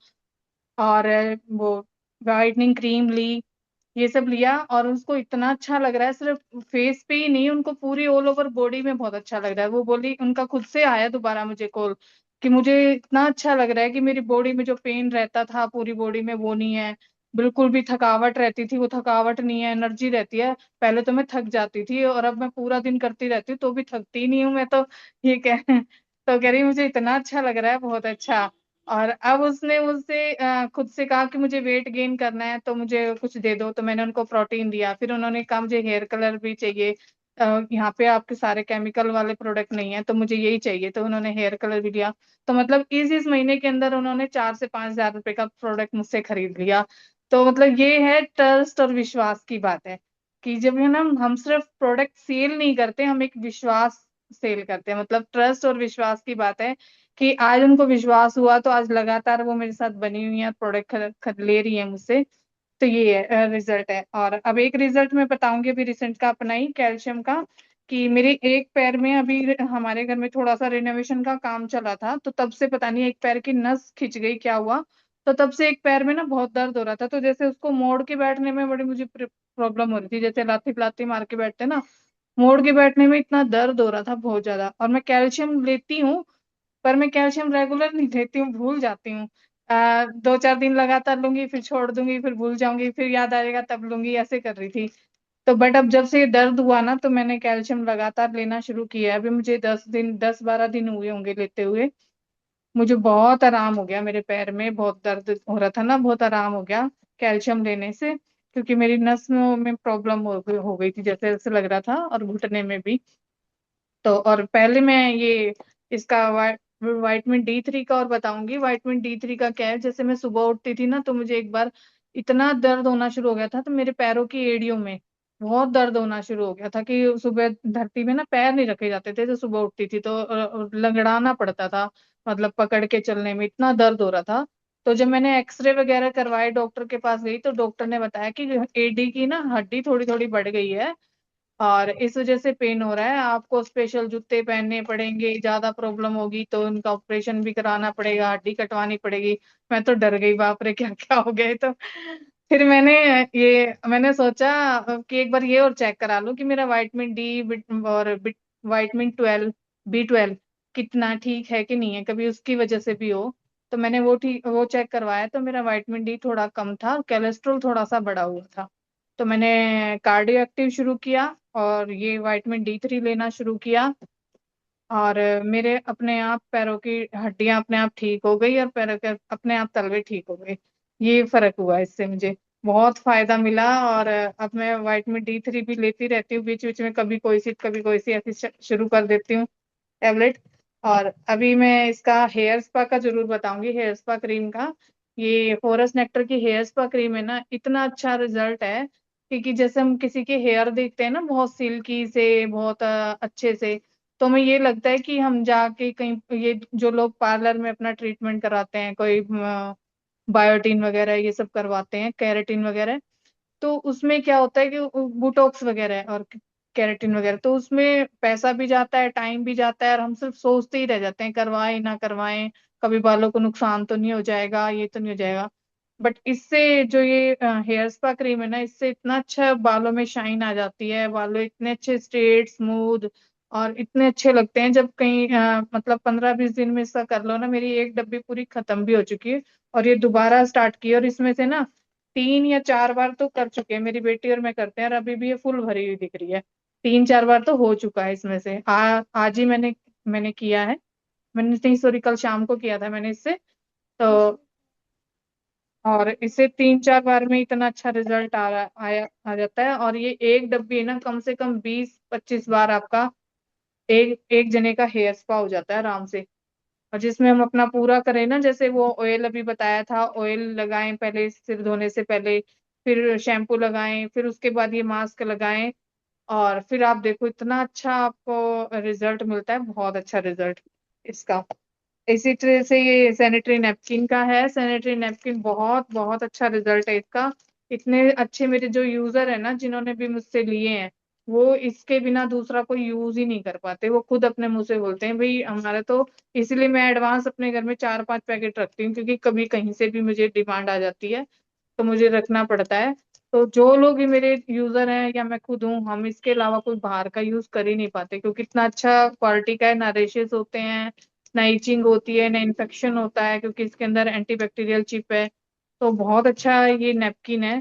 और वो वाइटनिंग क्रीम ली, ये सब लिया। और उसको इतना अच्छा लग रहा है, सिर्फ फेस पे ही नहीं, उनको पूरी ऑल ओवर बॉडी में बहुत अच्छा लग रहा है। वो बोली, उनका खुद से आया दोबारा मुझे कॉल कि मुझे इतना अच्छा लग रहा है कि मेरी बॉडी में जो पेन रहता था पूरी बॉडी में वो नहीं है, बिल्कुल भी थकावट रहती थी वो थकावट नहीं है, एनर्जी रहती है। पहले तो मैं थक जाती थी, और अब मैं पूरा दिन करती रहती हूँ तो भी थकती नहीं हूँ मैं तो। ये कह तो कह रही मुझे इतना अच्छा लग रहा है, बहुत अच्छा। और अब उसने मुझसे खुद से कहा कि मुझे वेट गेन करना है तो मुझे कुछ दे दो। तो मैंने उनको प्रोटीन दिया। फिर उन्होंने कहा मुझे हेयर कलर भी चाहिए, यहाँ पे आपके सारे केमिकल वाले प्रोडक्ट नहीं है तो मुझे यही चाहिए। तो उन्होंने हेयर कलर भी दिया। तो मतलब इस महीने के अंदर उन्होंने 4 से 5 हजार रुपए का प्रोडक्ट मुझसे खरीद लिया। तो मतलब ये है ट्रस्ट और विश्वास की बात है कि जब है ना, हम सिर्फ प्रोडक्ट सेल नहीं करते, हम एक विश्वास सेल करते हैं। मतलब ट्रस्ट और विश्वास की बात है कि आज उनको विश्वास हुआ तो आज लगातार वो मेरे साथ बनी हुई है, प्रोडक्ट ले रही है मुझसे। तो ये है रिजल्ट है। और अब एक रिजल्ट मैं बताऊंगी अभी रिसेंट का अपना ही, कैल्शियम का। कि मेरे एक पैर में अभी, हमारे घर में थोड़ा सा रिनोवेशन का काम चला था, तो तब से पता नहीं एक पैर की नस खिंच गई, क्या हुआ। तो तब से एक पैर में ना बहुत दर्द हो रहा था। तो जैसे उसको मोड़ के बैठने में बड़ी मुझे प्रॉब्लम हो रही थी, जैसे लाती लाती मार के बैठते ना, मोड़ के बैठने में इतना दर्द हो रहा था बहुत ज्यादा। और मैं कैल्शियम लेती हूँ, पर मैं कैल्शियम रेगुलर नहीं लेती हूँ, भूल जाती हूँ। 2-4 दिन लगातार लूंगी, फिर छोड़ दूंगी, फिर भूल जाऊंगी, फिर याद आएगा तब लूंगी, ऐसे कर रही थी। तो बट अब जब से ये दर्द हुआ ना, तो मैंने कैल्शियम लगातार लेना शुरू किया है। अभी मुझे 10-12 दिन हुए होंगे लेते हुए। मुझे बहुत आराम हो गया, मेरे पैर में बहुत दर्द हो रहा था ना, बहुत आराम हो गया कैल्शियम लेने से, क्योंकि मेरी नस में प्रॉब्लम हो गई थी, जैसे जैसे लग रहा था, और घुटने में भी। तो और पहले मैं ये इसका विटामिन D3 का और बताऊंगी। विटामिन D3 का क्या है, जैसे मैं सुबह उठती थी ना, तो मुझे एक बार इतना दर्द होना शुरू हो गया था, तो मेरे पैरों की एड़ियों में बहुत दर्द होना शुरू हो गया था कि सुबह धरती में ना पैर नहीं रखे जाते थे। जब सुबह उठती थी तो लंगड़ाना पड़ता था, मतलब पकड़ के चलने में इतना दर्द हो रहा था। तो जब मैंने एक्सरे वगैरह करवाए, डॉक्टर के पास गई, तो डॉक्टर ने बताया कि एडी की ना हड्डी थोड़ी थोड़ी बढ़ गई है, और इस वजह से पेन हो रहा है। आपको स्पेशल जूते पहनने पड़ेंगे, ज्यादा प्रॉब्लम होगी तो उनका ऑपरेशन भी कराना पड़ेगा, हड्डी कटवानी पड़ेगी। मैं तो डर गई, बाप रे क्या क्या हो गया। तो फिर मैंने सोचा कि एक बार ये और चेक करा लूं कि मेरा विटामिन D और विटामिन B12 कितना ठीक है कि नहीं है, कभी उसकी वजह से भी हो। तो मैंने वो चेक करवाया, तो मेरा विटामिन D थोड़ा कम था, कोलेस्ट्रॉल थोड़ा सा बढ़ा हुआ था। तो मैंने कार्डियो एक्टिव शुरू किया, और ये विटामिन D3 लेना शुरू किया, और मेरे अपने आप पैरों की हड्डियां अपने आप ठीक हो गई, और पैरों के अपने आप तलवे ठीक हो गए। ये फर्क हुआ, इससे मुझे बहुत फायदा मिला। और अब मैं विटामिन D3 भी लेती रहती हूँ, बीच बीच में कभी कोई सी ऐसी शुरू कर देती हूँ टैबलेट। और अभी मैं इसका हेयर स्पा का जरूर बताऊंगी, हेयर स्पा क्रीम का। ये फॉरेस्ट नेक्टर की हेयर स्पा क्रीम है ना, इतना अच्छा रिजल्ट है, क्योंकि जैसे हम किसी के हेयर देखते हैं ना बहुत सिल्की से, बहुत अच्छे से, तो हमें ये लगता है कि हम जाके कहीं, ये जो लोग पार्लर में अपना ट्रीटमेंट कराते हैं, कोई बायोटीन वगैरह ये सब करवाते हैं, केराटिन वगैरह, तो उसमें क्या होता है कि बुटॉक्स वगैरह है और केराटिन वगैरह, तो उसमें पैसा भी जाता है, टाइम भी जाता है, और हम सिर्फ सोचते ही रह जाते हैं करवाएं ना करवाएं, कभी बालों को नुकसान तो नहीं हो जाएगा, ये तो नहीं हो जाएगा। बट इससे जो ये हेयर स्पा क्रीम है ना, इससे इतना अच्छा बालों में शाइन आ जाती है, बालों इतने अच्छे स्ट्रेट स्मूथ और इतने अच्छे लगते हैं। जब कहीं मतलब 15-20 दिन में इसका कर लो ना, मेरी एक डब्बी पूरी खत्म भी हो चुकी है, और ये दोबारा स्टार्ट की, और इसमें से ना 3 या 4 बार तो कर चुके हैं, मेरी बेटी और मैं करते हैं, और अभी भी ये फुल भरी हुई दिख रही है। 3-4 बार तो हो चुका है इसमें से। आज ही मैंने किया है। मैंने नहीं, सॉरी, कल शाम को किया था मैंने इससे। तो और इसे 3-4 बार में इतना अच्छा रिजल्ट आ जाता है। और ये एक डब्बी है ना, कम से कम 20-25 बार आपका एक एक जने का हेयर स्पा हो जाता है आराम से। और जिसमें हम अपना पूरा करें ना, जैसे वो ऑयल अभी बताया था, ऑयल लगाएं पहले सिर धोने से पहले, फिर शैम्पू लगाएं, फिर उसके बाद ये मास्क लगाएं, और फिर आप देखो इतना अच्छा आपको रिजल्ट मिलता है, बहुत अच्छा रिजल्ट इसका। इसी तरह से ये सैनिटरी नैपकिन का है, सैनिटरी नैपकिन बहुत बहुत अच्छा रिजल्ट है इसका। इतने अच्छे मेरे जो यूजर है ना, जिन्होंने भी मुझसे लिए हैं, वो इसके बिना दूसरा कोई यूज ही नहीं कर पाते, वो खुद अपने मुंह से बोलते हैं भाई हमारा तो। इसलिए मैं एडवांस अपने घर में 4-5 पैकेट रखती हूँ, क्योंकि कभी कहीं से भी मुझे डिमांड आ जाती है, तो मुझे रखना पड़ता है। तो जो लोग भी मेरे यूजर हैं या मैं खुद हूँ, हम इसके अलावा कोई बाहर का यूज कर ही नहीं पाते, क्योंकि इतना अच्छा क्वालिटी का है, ना रेशेस होते हैं, ना इचिंग होती है, ना इन्फेक्शन होता है, क्योंकि इसके अंदर एंटीबैक्टीरियल चिप है। तो बहुत अच्छा ये नैपकिन है।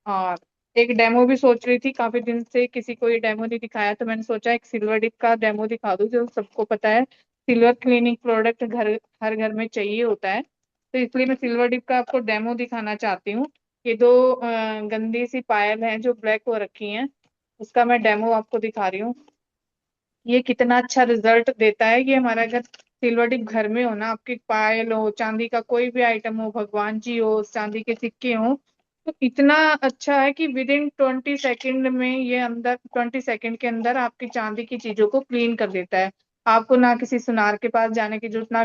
और एक डेमो भी सोच रही थी, काफी दिन से किसी को ये डेमो नहीं दिखाया, तो मैंने सोचा एक सिल्वर डिप का डेमो दिखा दूं। जो सबको पता है सिल्वर क्लीनिंग प्रोडक्ट हर घर में चाहिए होता है, तो इसलिए मैं सिल्वर डिप का आपको डेमो दिखाना चाहती हूँ। ये दो गंदी सी पायल हैं जो ब्लैक हो रखी हैं, उसका मैं डेमो आपको दिखा रही हूँ। ये कितना अच्छा रिजल्ट देता है। ये हमारा अगर सिल्वर टिप घर में हो ना, आपकी पायल हो, चांदी का कोई भी आइटम हो, भगवान जी हो, चांदी के सिक्के हो, तो इतना अच्छा है कि विद इन 20 सेकेंड में, ये अंदर 20 सेकेंड के अंदर आपकी चांदी की चीजों को क्लीन कर देता है। आपको ना किसी सुनार के पास जाने की जरूरत, ना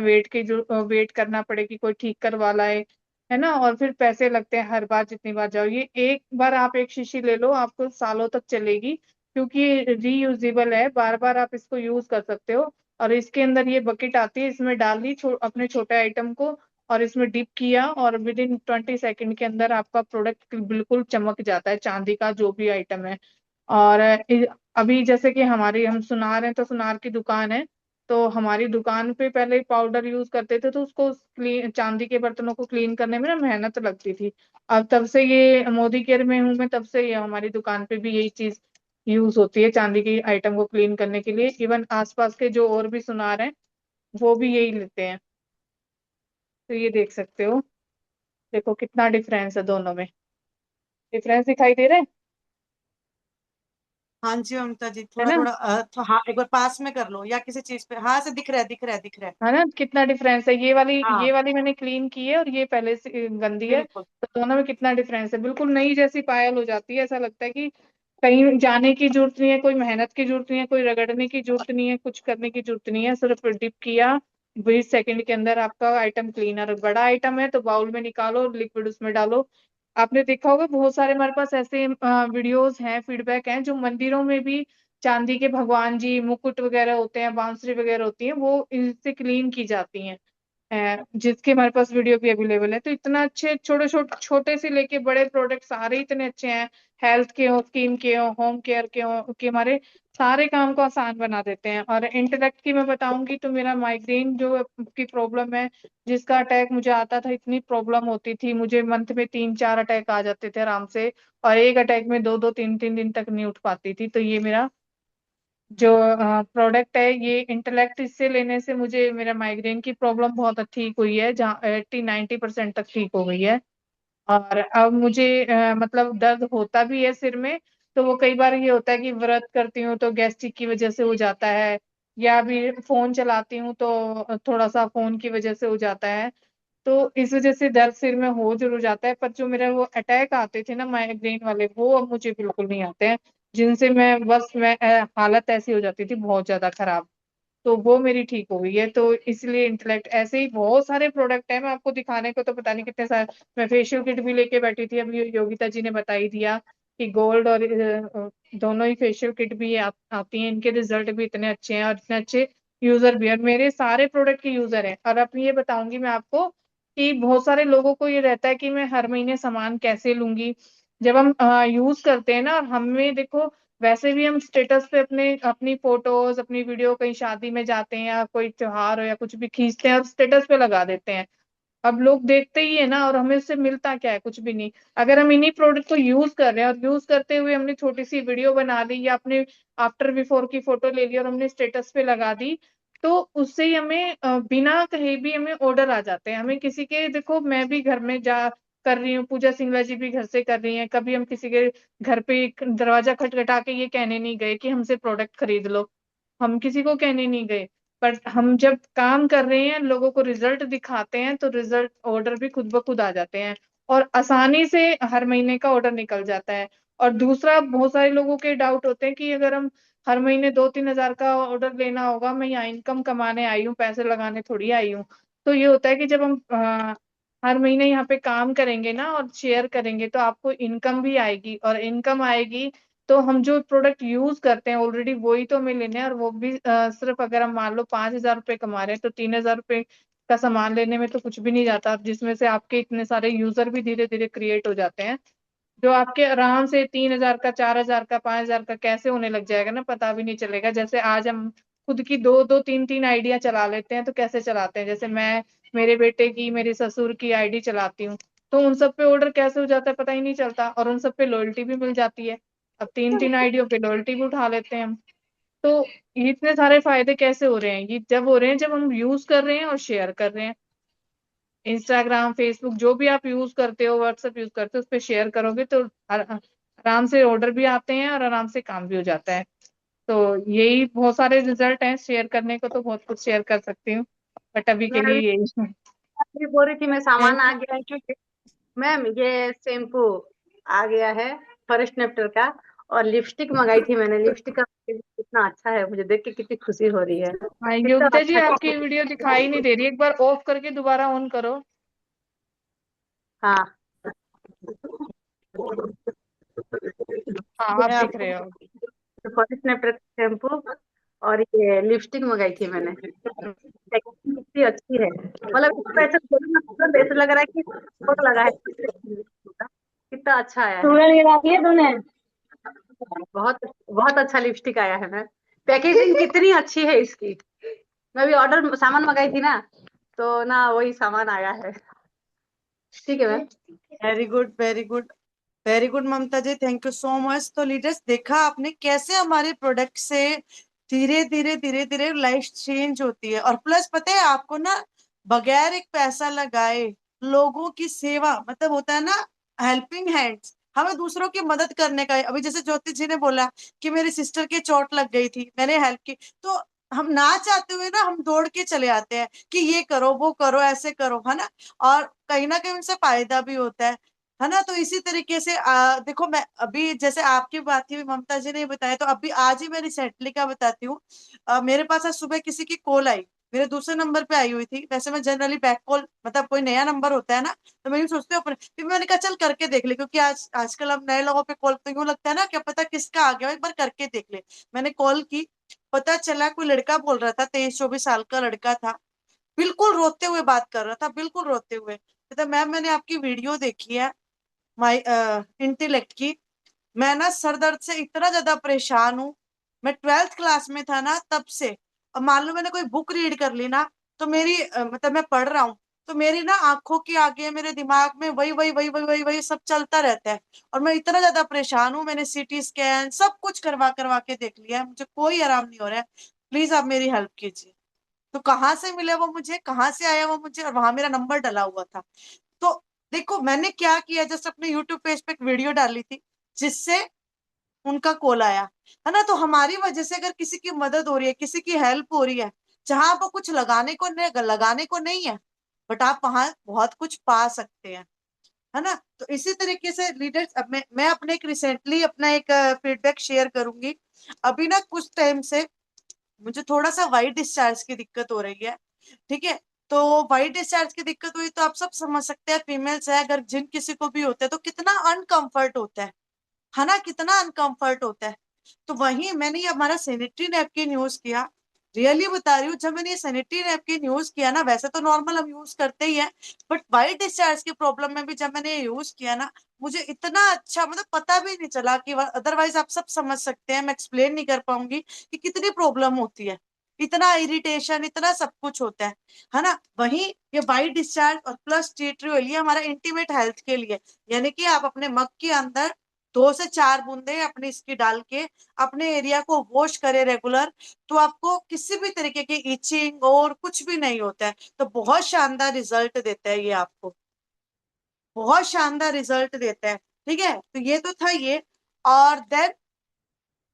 वेट करना पड़े कि कोई ठीक करवा लाए, है ना। और फिर पैसे लगते हैं हर बार, जितनी बार जाओ। ये एक बार आप एक शीशी ले लो, आपको सालों तक चलेगी, क्योंकि रीयूजेबल है, बार बार आप इसको यूज कर सकते हो। और इसके अंदर ये बकेट आती है, इसमें डाल दी अपने छोटे आइटम को, और इसमें डिप किया, और विद इन 20 सेकेंड के अंदर आपका प्रोडक्ट बिल्कुल चमक जाता है, चांदी का जो भी आइटम है। और अभी जैसे कि हम सुनार हैं, तो सुनार की दुकान है, तो हमारी दुकान पे पहले पाउडर यूज करते थे, तो उसको क्लीन, चांदी के बर्तनों को क्लीन करने में ना मेहनत लगती थी। अब तब से ये मोदी केयर में हूँ मैं, तब से ये हमारी दुकान पे भी यही चीज यूज होती है, चांदी की आइटम को क्लीन करने के लिए। इवन आसपास के जो और भी सुनार हैं वो भी यही लेते हैं। तो ये देख सकते हो, देखो कितना डिफरेंस है दोनों में। डिफरेंस दिखाई दे रहा हाँ जी ममता जी, है थोड़ा ना? थोड़ा हाँ एक बार पास में कर लो या किसी चीज पे, हाँ से दिख रहा है दिख रहा है दिख रहा है। है ना, कितना डिफरेंस है। हाँ ये वाली मैंने क्लीन की है और ये पहले से गंदी है, बिल्कुल। तो दोनों में कितना डिफरेंस है। बिल्कुल नई जैसी पायल हो जाती है, ऐसा लगता है कि कहीं जाने की जरूरत नहीं है, कोई मेहनत की जरूरत नहीं है, कोई रगड़ने की जरूरत नहीं है, कुछ करने की जरूरत नहीं है। सिर्फ डिप किया, 20 सेकंड के अंदर आपका आइटम क्लीनर। बड़ा आइटम है तो बाउल में निकालो, लिक्विड उसमें डालो। आपने देखा होगा बहुत सारे हमारे पास ऐसे वीडियोस हैं, फीडबैक हैं, जो मंदिरों में भी चांदी के भगवान जी, मुकुट वगैरह होते हैं, बांसुरी वगैरह होती है, वो इनसे क्लीन की जाती हैं। जिसके हमारे पास वीडियो भी अवेलेबल है। तो इतना अच्छे, छोटे छोटे छोटे से लेके बड़े प्रोडक्ट सारे इतने अच्छे हैं। हेल्थ के हो, स्किन के हो, होम केयर के हो, कि हमारे सारे काम को आसान बना देते हैं। और इंटेलेक्ट की मैं बताऊंगी तो मेरा माइग्रेन जो की प्रॉब्लम है, जिसका अटैक मुझे आता था, इतनी प्रॉब्लम होती थी मुझे, मंथ में 3-4 अटैक आ जाते थे आराम से, और एक अटैक में 2-2 3-3 दिन तक नहीं उठ पाती थी। तो ये मेरा जो प्रोडक्ट है, ये इंटेलेक्ट, इससे लेने से मुझे मेरा माइग्रेन की प्रॉब्लम बहुत ठीक हुई है, जहाँ 80-90% तक ठीक हो गई है। और अब मुझे मतलब दर्द होता भी है सिर में, तो वो कई बार ये होता है कि व्रत करती हूँ तो गैस्ट्रिक की वजह से हो जाता है, या भी फोन चलाती हूँ तो थोड़ा सा फोन की वजह से हो जाता है। तो इस वजह से दर्द सिर में हो जरूर जाता है, पर जो मेरा वो अटैक आते थे ना माइग्रेन वाले, वो अब मुझे बिल्कुल नहीं आते हैं, जिनसे मैं हालत ऐसी हो जाती थी बहुत ज्यादा खराब। तो वो मेरी ठीक हो गई है। तो इसलिए इंटेलेक्ट, ऐसे ही बहुत सारे प्रोडक्ट है, मैं आपको दिखाने को तो पता नहीं कितने सारे। मैं फेशियल किट भी लेके बैठी थी, अभी योगिता जी ने बता ही दिया कि गोल्ड और दोनों ही फेशियल किट भी आती हैं, इनके रिजल्ट भी इतने अच्छे हैं और इतने अच्छे यूजर भी है। और मेरे सारे प्रोडक्ट के यूजर हैं। और अब ये बताऊंगी मैं आपको कि बहुत सारे लोगों को ये रहता है कि मैं हर महीने सामान कैसे लूंगी। जब हम यूज करते हैं ना, और हमें देखो, वैसे भी हम स्टेटस पे अपनी फोटोज, अपनी वीडियो, कहीं शादी में जाते हैं या कोई त्योहार हो या कुछ भी खींचते हैं और स्टेटस पे लगा देते हैं। अब लोग देखते ही है ना, और हमें उससे मिलता क्या है, कुछ भी नहीं। अगर हम इन्हीं प्रोडक्ट को यूज कर रहे हैं और यूज करते हुए हमने छोटी सी वीडियो बना ली या अपने आफ्टर बिफोर की फोटो ले ली और हमने स्टेटस पे लगा दी, तो उससे ही हमें बिना कहीं भी हमें ऑर्डर आ जाते हैं। हमें किसी के, देखो मैं भी घर में जा कर रही हूँ, पूजा सिंगला जी भी घर से कर रही हैं, कभी हम किसी के घर पे दरवाजा खटखटा के ये कहने नहीं गए कि हमसे प्रोडक्ट खरीद लो, हम किसी को कहने नहीं गए। पर हम जब काम कर रहे हैं, लोगों को रिजल्ट दिखाते हैं, तो रिजल्ट ऑर्डर भी खुद ब खुद आ जाते हैं, और आसानी से हर महीने का ऑर्डर निकल जाता है। और दूसरा, बहुत सारे लोगों के डाउट होते हैं कि अगर हम हर महीने 2-3 हजार का ऑर्डर लेना होगा, मैं यहाँ इनकम कमाने आई हूँ, पैसे लगाने थोड़ी आई हूँ। तो ये होता है कि जब हम हर महीने यहाँ पे काम करेंगे ना और शेयर करेंगे, तो आपको इनकम भी आएगी, और इनकम आएगी तो हम जो प्रोडक्ट यूज करते हैं ऑलरेडी वही तो हमें लेने हैं। और वो भी सिर्फ अगर हम मान लो 5,000 रुपये कमा रहे हैं, तो 3,000 रुपये का सामान लेने में तो कुछ भी नहीं जाता, जिसमें से आपके इतने सारे यूजर भी धीरे धीरे क्रिएट हो जाते हैं, जो आपके आराम से 3,000 का, 4,000 का, 5,000 का कैसे होने लग जाएगा ना, पता भी नहीं चलेगा। जैसे आज हम खुद की 2-2 3-3 आइडिया चला लेते हैं, तो कैसे चलाते हैं, जैसे मैं मेरे बेटे की, मेरे ससुर की आईडी चलाती हूँ, तो उन सब पे ऑर्डर कैसे हो जाता है पता ही नहीं चलता, और उन सब पे लॉयल्टी भी मिल जाती है। अब 3-3 आइडियो पे लॉयल्टी भी उठा लेते हैं हम। तो ये इतने सारे फायदे कैसे हो रहे हैं, ये जब हो रहे हैं जब हम यूज कर रहे हैं और शेयर कर रहे हैं। इंस्टाग्राम, फेसबुक, जो भी आप यूज करते हो, व्हाट्सएप यूज करते हो, उस पर शेयर करोगे तो आराम से ऑर्डर भी आते हैं और आराम से काम भी हो जाता है। तो यही बहुत सारे रिजल्ट हैं, शेयर करने को तो बहुत कुछ शेयर कर सकती हूँ, बट अभी मैं के लिए यही है। अभी बोल रही थी, मैं सामान थैंक आ यू गया थैंक यू। मैम, ये शैम्पू आ गया है फॉरेस्ट नेप्टर का। और लिपस्टिक मंगाई थी मैंने, लिपस्टिक का कितना अच्छा है, मुझे देख के कितनी खुशी हो रही है। हाँ, कितना योगिता जी अच्छा है। आपकी वीडियो दिखाई नहीं दे रही, एक बार ऑफ करके दोबारा ऑन करो। हाँ, हाँ, आप मैं दिख रहे आपको हो। फॉरेस्ट नेप्टर का शैम्पू और ये लिपस्टिक मंगाई थी मैंने। पैकेजिंग कितनी अच्छी है, मतलब इसको ऐसे खोलो ना, तुरंत ऐसे लग रहा है कि फोटो लगा है। कितना अच्छा आया है, बहुत बहुत अच्छा लिपस्टिक आया है मैम। पैकेजिंग कितनी अच्छी है इसकी। मैं भी ऑर्डर सामान मंगाई थी ना, तो ना वही सामान आया है। ठीक है ma'am. Very good, very good, very good Mamta ji, thank you so much. तो लीडर्स, देखा आपने कैसे हमारे प्रोडक्ट से धीरे धीरे धीरे धीरे लाइफ चेंज होती है। और प्लस पता है आपको ना, बगैर एक पैसा लगाए लोगों की सेवा, मतलब होता है ना, हेल्पिंग हैंड्स, हमें दूसरों की मदद करने का है। अभी जैसे ज्योति जी ने बोला कि मेरी सिस्टर की चोट लग गई थी, मैंने हेल्प की, तो हम ना चाहते हुए ना हम दौड़ के चले आते हैं कि ये करो वो करो ऐसे करो, है ना। और कहीं ना कहीं उनसे फायदा भी होता है ना। तो इसी तरीके से देखो, मैं अभी जैसे आपकी बात थी ममता जी ने बताया, तो अभी आज ही मैं रिसेंटली का बताती हूँ। मेरे पास आज सुबह किसी की कॉल आई, मेरे दूसरे नंबर पे आई हुई थी। वैसे मैं जनरली बैक कॉल, मतलब कोई नया नंबर होता है ना, तो मैं यूँ सोचती हूँ अपने, फिर मैंने कहा चल करके देख ले, क्योंकि आजकल हम नए लोगों पे कॉल, तो यूँ लगता है ना, क्या पता किसका आ गया हो, एक बार करके देख ले। मैंने कॉल की, पता चला कोई लड़का बोल रहा था, 23-24 साल का लड़का था, बिल्कुल रोते हुए बात कर रहा था, बिल्कुल रोते हुए। कहता मैम मैंने आपकी वीडियो देखी है, माई इंटेलेक्ट की, मैं ना सर दर्द से इतना ज्यादा परेशान हूँ। मैं 12th क्लास में था ना तब से, अब मान लो मैंने कोई बुक रीड कर ली ना, तो मेरी मतलब मैं पढ़ रहा हूँ, तो मेरी ना आंखों के आगे मेरे दिमाग में वही वही वही वही वही वही सब चलता रहता है। और मैं इतना ज्यादा परेशान हूँ, मैंने सीटी स्कैन सब कुछ करवा करवा के देख लिया है, मुझे कोई आराम नहीं हो रहा है, प्लीज आप मेरी हेल्प कीजिए। तो कहाँ से मिला वो मुझे, कहाँ से आया वो मुझे, और वहां मेरा नंबर डला हुआ था। तो देखो मैंने क्या किया, जस्ट अपने यूट्यूब पेज पे एक वीडियो डाली थी, जिससे उनका कॉल आया, है ना। तो हमारी वजह से अगर किसी की मदद हो रही है, किसी की हेल्प हो रही है, जहां आपको कुछ लगाने को नहीं है, बट आप वहां बहुत कुछ पा सकते हैं, है ना। तो इसी तरीके से लीडर्स, अब मैं अपने एक रिसेंटली अपना एक फीडबैक शेयर करूंगी। अभी ना कुछ टाइम से मुझे थोड़ा सा वाइट डिस्चार्ज की दिक्कत हो रही है, ठीक है। तो वाइट डिस्चार्ज की दिक्कत हुई तो आप सब समझ सकते हैं, फीमेल्स है अगर जिन किसी को भी होता है तो कितना अनकंफर्ट होता है ना, कितना अनकंफर्ट होता है। तो वही मैंने ये हमारा सैनिटरी नैपकिन यूज किया, रियली बता रही हूँ, जब मैंने ये सैनिटरी नैपकिन यूज किया ना, वैसे तो नॉर्मल हम यूज करते ही हैं, बट वाइट डिस्चार्ज की प्रॉब्लम में भी जब मैंने ये यूज किया ना, मुझे इतना अच्छा, मतलब पता भी नहीं चला कि, अदरवाइज आप सब समझ सकते हैं, मैं एक्सप्लेन नहीं कर पाऊंगी कि कितनी प्रॉब्लम होती है, इतना इरिटेशन, इतना सब कुछ होता है ना। वहीं ये वाइट डिस्चार्ज और प्लस टी ट्री ऑयल, ये हमारा इंटीमेट हेल्थ के लिए, यानी कि आप अपने मग के अंदर 2 से 4 बूंदे अपनी इसकी डाल के अपने एरिया को वॉश करें रेगुलर, तो आपको किसी भी तरीके की इचिंग और कुछ भी नहीं होता है। तो बहुत शानदार रिजल्ट देता है ये, आपको बहुत शानदार रिजल्ट देता है, ठीक है। तो ये तो था ये। और देन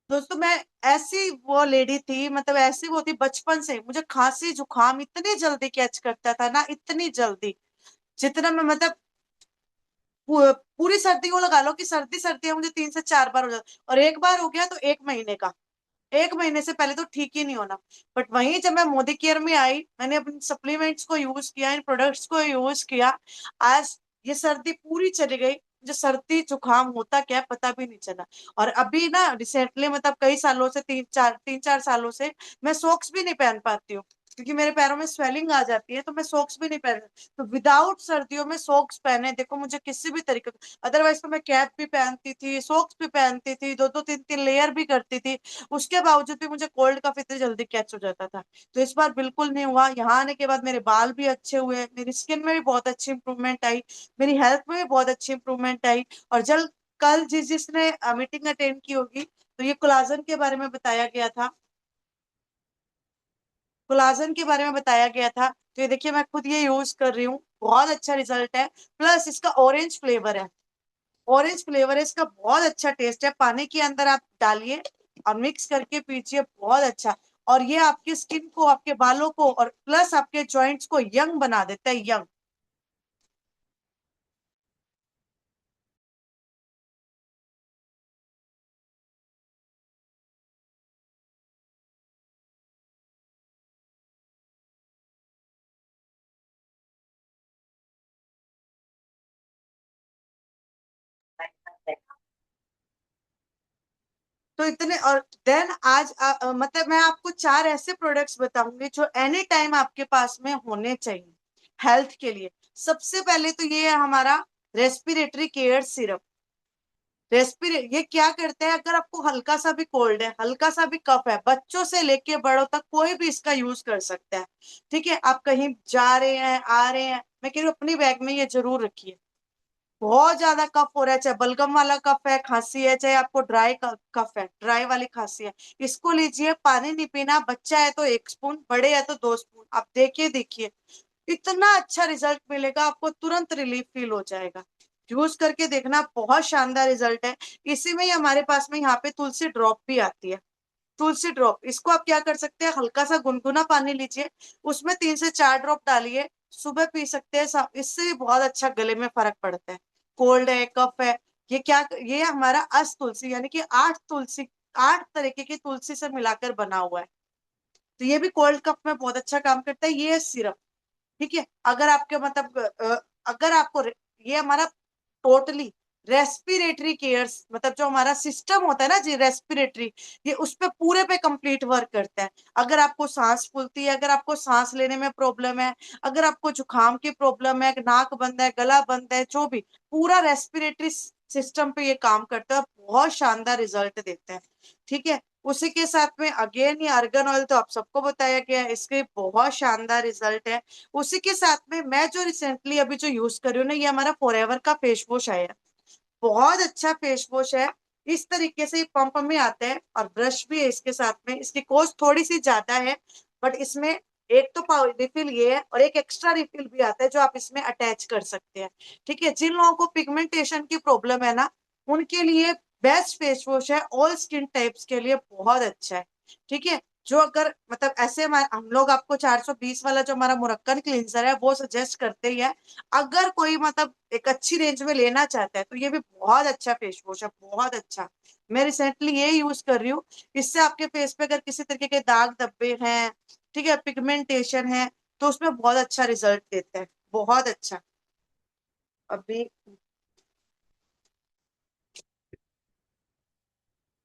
दोस्तों, मैं ऐसी वो लेडी थी, मतलब ऐसी वो थी, बचपन से मुझे खांसी जुकाम इतनी जल्दी कैच करता था ना, इतनी जल्दी, जितना मैं मतलब पूरी सर्दी को लगा लो कि सर्दी सर्दी मुझे 3 से 4 बार हो जाता, और एक बार हो गया तो 1 महीने का, 1 महीने से पहले तो ठीक ही नहीं होना। बट वहीं जब मैं मोदी केयर में आई, मैंने अपने सप्लीमेंट्स को यूज किया, इन प्रोडक्ट्स को यूज किया, आज ये सर्दी पूरी चली गई, मुझे सर्दी जुकाम होता क्या पता भी नहीं चला। और अभी ना रिसेंटली, मतलब कई सालों से, 3-4 सालों से मैं सॉक्स भी नहीं पहन पाती हूँ, क्योंकि मेरे पैरों में स्वेलिंग आ जाती है, तो मैं सॉक्स भी नहीं पहन। तो विदाउट सर्दियों में सॉक्स पहने देखो मुझे किसी भी तरीके, अदरवाइज तो मैं कैप भी पहनती थी, सॉक्स भी पहनती थी, 2-2 3-3 लेयर भी करती थी, उसके बावजूद भी मुझे कोल्ड कफ इतनी जल्दी कैच हो जाता था। तो इस बार बिल्कुल नहीं हुआ। यहाँ आने के बाद मेरे बाल भी अच्छे हुए, मेरी स्किन में भी बहुत अच्छी इंप्रूवमेंट आई, मेरी हेल्थ में भी बहुत अच्छी इंप्रूवमेंट आई। और जल कल जिसने मीटिंग अटेंड की होगी, तो ये कोलाजन के बारे में बताया गया था, कोलाजन के बारे में बताया गया था। तो ये देखिए मैं खुद ये यूज कर रही हूँ, बहुत अच्छा रिजल्ट है। प्लस इसका ऑरेंज फ्लेवर है, ऑरेंज फ्लेवर है इसका, बहुत अच्छा टेस्ट है। पानी के अंदर आप डालिए और मिक्स करके पीजिए, बहुत अच्छा। और ये आपकी स्किन को, आपके बालों को, और प्लस आपके जॉइंट्स को यंग बना देता है, यंग। तो इतने, और देन आज मतलब मैं आपको 4 ऐसे प्रोडक्ट्स बताऊंगी जो एनी टाइम आपके पास में होने चाहिए हेल्थ के लिए। सबसे पहले तो ये है हमारा रेस्पिरेटरी केयर सिरप, ये क्या करते हैं, अगर आपको हल्का सा भी कोल्ड है, हल्का सा भी कफ है, बच्चों से लेके बड़ों तक कोई भी इसका यूज कर सकता है। ठीक है, आप कहीं जा रहे हैं, आ रहे हैं, मैं कह रही हूँ अपनी बैग में ये जरूर रखिए। बहुत ज्यादा कफ हो रहा है, चाहे बलगम वाला कफ है, खांसी है, चाहे आपको ड्राई कफ है, ड्राई वाली खांसी है, इसको लीजिए। पानी नहीं पीना, बच्चा है तो 1 स्पून, बड़े है तो 2 स्पून, आप देखिए देखिए इतना अच्छा रिजल्ट मिलेगा आपको, तुरंत रिलीफ फील हो जाएगा। यूज करके देखना, बहुत शानदार रिजल्ट है। इसी में ही हमारे पास में यहाँ पे तुलसी ड्रॉप भी आती है। तुलसी ड्रॉप, इसको आप क्या कर सकते हैं, हल्का सा गुनगुना पानी लीजिए, उसमें 3 से 4 ड्रॉप डालिए, सुबह पी सकते हैं। इससे भी बहुत अच्छा गले में फर्क पड़ता है। कोल्ड है, कफ है, ये हमारा तुलसी यानी कि 8 तुलसी, 8 तरीके की तुलसी से मिलाकर बना हुआ है। तो ये भी कोल्ड कफ में बहुत अच्छा काम करता है। ये सिरप, ठीक है, अगर आपके मतलब अगर आपको ये हमारा टोटली रेस्पिरेटरी केयर्स, मतलब जो हमारा सिस्टम होता है ना जी रेस्पिरेटरी, ये उस पे पूरे पे कंप्लीट वर्क करता है। अगर आपको सांस फूलती है, अगर आपको सांस लेने में प्रॉब्लम है, अगर आपको जुकाम की प्रॉब्लम है, नाक बंद है, गला बंद है, जो भी, पूरा रेस्पिरेटरी सिस्टम पे ये काम करता है, बहुत शानदार रिजल्ट देता है। ठीक है, उसी के साथ में अगेन ये आर्गन ऑयल तो आप सबको बताया गया है, इसके बहुत शानदार रिजल्ट है। उसी के साथ में मैं जो रिसेंटली अभी जो यूज कर रही हूँ ना, ये हमारा फॉरएवर का फेस वॉश आया है। बहुत अच्छा फेस वॉश है। इस तरीके से पंप में आता है और ब्रश भी है इसके साथ में। इसकी कॉस्ट थोड़ी सी ज्यादा है, बट इसमें एक तो पावर रिफिल ये है और एक एक्स्ट्रा रिफिल भी आता है जो आप इसमें अटैच कर सकते हैं। ठीक है, जिन लोगों को पिगमेंटेशन की प्रॉब्लम है ना, उनके लिए बेस्ट फेस वॉश है, ऑल स्किन टाइप्स के लिए बहुत अच्छा है। ठीक है, जो अगर मतलब ऐसे हम लोग आपको 420 वाला जो हमारा मुरक्कन क्लींजर है वो सजेस्ट करते ही है। अगर कोई मतलब एक अच्छी रेंज में लेना चाहता है तो ये भी बहुत अच्छा फेस वॉश है, बहुत अच्छा। मैं रिसेंटली ये यूज कर रही हूँ। इससे आपके फेस पे अगर किसी तरीके के दाग धब्बे हैं, ठीक है, पिगमेंटेशन है, तो उसमें बहुत अच्छा रिजल्ट देता है, बहुत अच्छा। अभी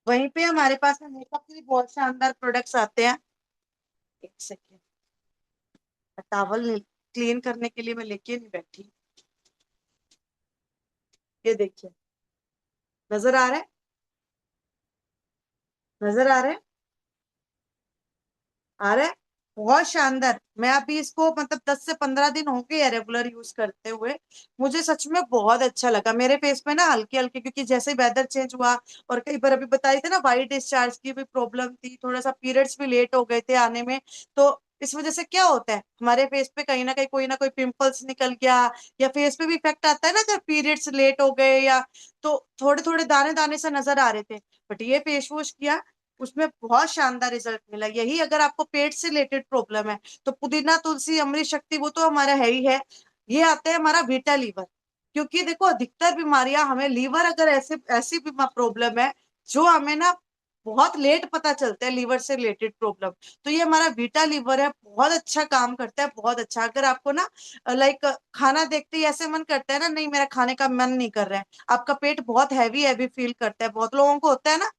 वहीं पे हमारे पास में मेकअप के भी बहुत शानदार प्रोडक्ट्स आते हैं। एक सेकेंड, टॉवल क्लीन करने के लिए मैं लेके नहीं बैठी। ये देखिए, नजर आ रहा है, नजर आ रहा है, आ रहा है, बहुत शानदार। मैं अभी इसको मतलब 10 से 15 दिन हो गए रेगुलर यूज करते हुए। मुझे सच में बहुत अच्छा लगा। मेरे फेस पे ना हल्के हल्के, क्योंकि जैसे ही वेदर चेंज हुआ और कई बार अभी बताई थी ना वाइट डिस्चार्ज की भी प्रॉब्लम थी, थोड़ा सा पीरियड्स भी लेट हो गए थे आने में, तो इस वजह से क्या होता है हमारे फेस पे कहीं ना कोई पिंपल्स निकल गया, या फेस पे भी इफेक्ट आता है ना अगर पीरियड्स लेट हो गए, या तो थोड़े थोड़े दाने दाने से नजर आ रहे थे। बट ये फेस वॉश किया, उसमें बहुत शानदार रिजल्ट मिला। यही अगर आपको पेट से रिलेटेड प्रॉब्लम है तो पुदीना, तुलसी, अमृत शक्ति वो तो हमारा है ही है। ये आता है हमारा वीटा लीवर, क्योंकि देखो अधिकतर बीमारियां हमें लीवर, अगर ऐसे ऐसी प्रॉब्लम है जो हमें ना बहुत लेट पता चलता है, लीवर से रिलेटेड प्रॉब्लम, तो ये हमारा वीटा लीवर है, बहुत अच्छा काम करता है, बहुत अच्छा। अगर आपको ना लाइक खाना देखते ही ऐसे मन करता है ना, नहीं मेरा खाने का मन नहीं कर रहा है, आपका पेट बहुत हैवी हैवी फील करता है, बहुत लोगों को होता है ना,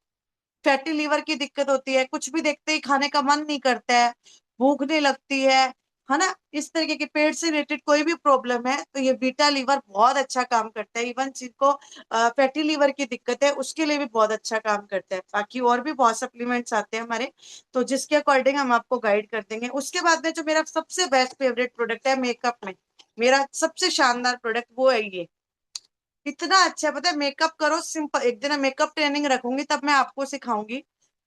फैटी लीवर की दिक्कत होती है, कुछ भी देखते ही खाने का मन नहीं करता है, भूख नहीं लगती है ना, इस तरीके के पेट से रिलेटेड कोई भी प्रॉब्लम है तो ये बीटा लीवर बहुत अच्छा काम करता है। इवन जिनको फैटी लीवर की दिक्कत है उसके लिए भी बहुत अच्छा काम करता है। बाकी और भी बहुत सप्लीमेंट्स आते हैं हमारे, तो जिसके अकॉर्डिंग हम आपको गाइड कर देंगे। उसके बाद में जो मेरा सबसे बेस्ट फेवरेट प्रोडक्ट है मेकअप में, मेरा सबसे शानदार प्रोडक्ट वो है ये। इतना अच्छा है, पता है, मेकअप करो सिंपल। एक दिन मेकअप ट्रेनिंग रखूंगी तब मैं आपको सिखाऊंगी।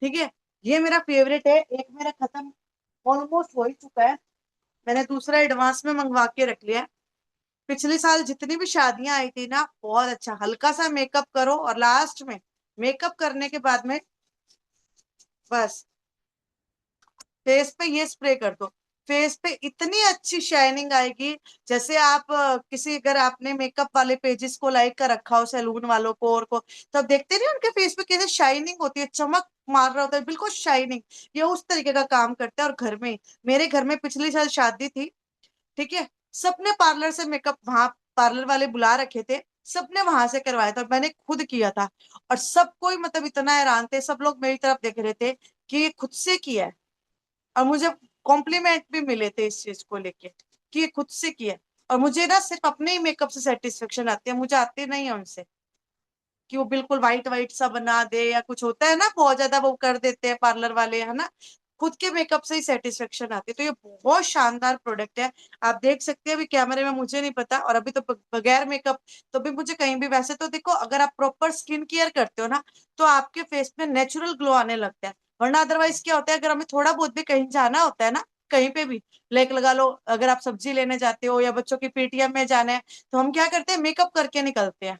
ठीक है, ये मेरा फेवरेट है। एक मेरा खत्म ऑलमोस्ट हो ही चुका है, मैंने दूसरा एडवांस में मंगवा के रख लिया है। पिछले साल जितनी भी शादियां आई थी ना, बहुत अच्छा हल्का सा मेकअप करो और लास्ट में मेकअप करने के बाद में बस फेस पे ये स्प्रे कर दो, फेस पे इतनी अच्छी शाइनिंग आएगी। जैसे आप किसी, अगर आपने मेकअप वाले पेजेस को लाइक कर रखा हो, सैलून वालों को और को, तब देखते नहीं उनके फेस पे कैसे शाइनिंग होती है, चमक मार रहा होता है, बिल्कुल शाइनिंग। ये उस तरीके का काम करता है। और घर में, मेरे घर में पिछली साल शादी थी, ठीक है, सबने पार्लर से मेकअप, वहां पार्लर वाले बुला रखे थे, सबने वहां से करवाया था, मैंने खुद किया था। और सब कोई मतलब इतना हैरान थे, सब लोग मेरी तरफ देख रहे थे कि ये खुद से किया है। और मुझे कॉम्प्लीमेंट भी मिले थे इस चीज को लेके कि ये खुद से किया है। और मुझे ना सिर्फ अपने ही मेकअप से सेटिस्फेक्शन आती है, मुझे आती नहीं है उनसे। कि वो बिल्कुल व्हाइट व्हाइट सा बना दे, या कुछ होता है ना बहुत ज्यादा वो कर देते हैं पार्लर वाले, है ना, खुद के मेकअप से ही सेटिस्फेक्शन आती है। तो ये बहुत शानदार प्रोडक्ट है, आप देख सकते हैं। अभी कैमरे में मुझे नहीं पता, और अभी तो बगैर मेकअप तो भी मुझे कहीं भी, वैसे तो देखो अगर आप प्रॉपर स्किन केयर करते हो ना तो आपके फेस में नेचुरल ग्लो आने लगता है। वरना अदरवाइज क्या होता है, अगर हमें थोड़ा बहुत भी कहीं जाना होता है ना, कहीं पे भी लाइक लगा लो, अगर आप सब्जी लेने जाते हो या बच्चों की पीटीएम में जाना है, तो हम क्या करते हैं, मेकअप करके निकलते हैं,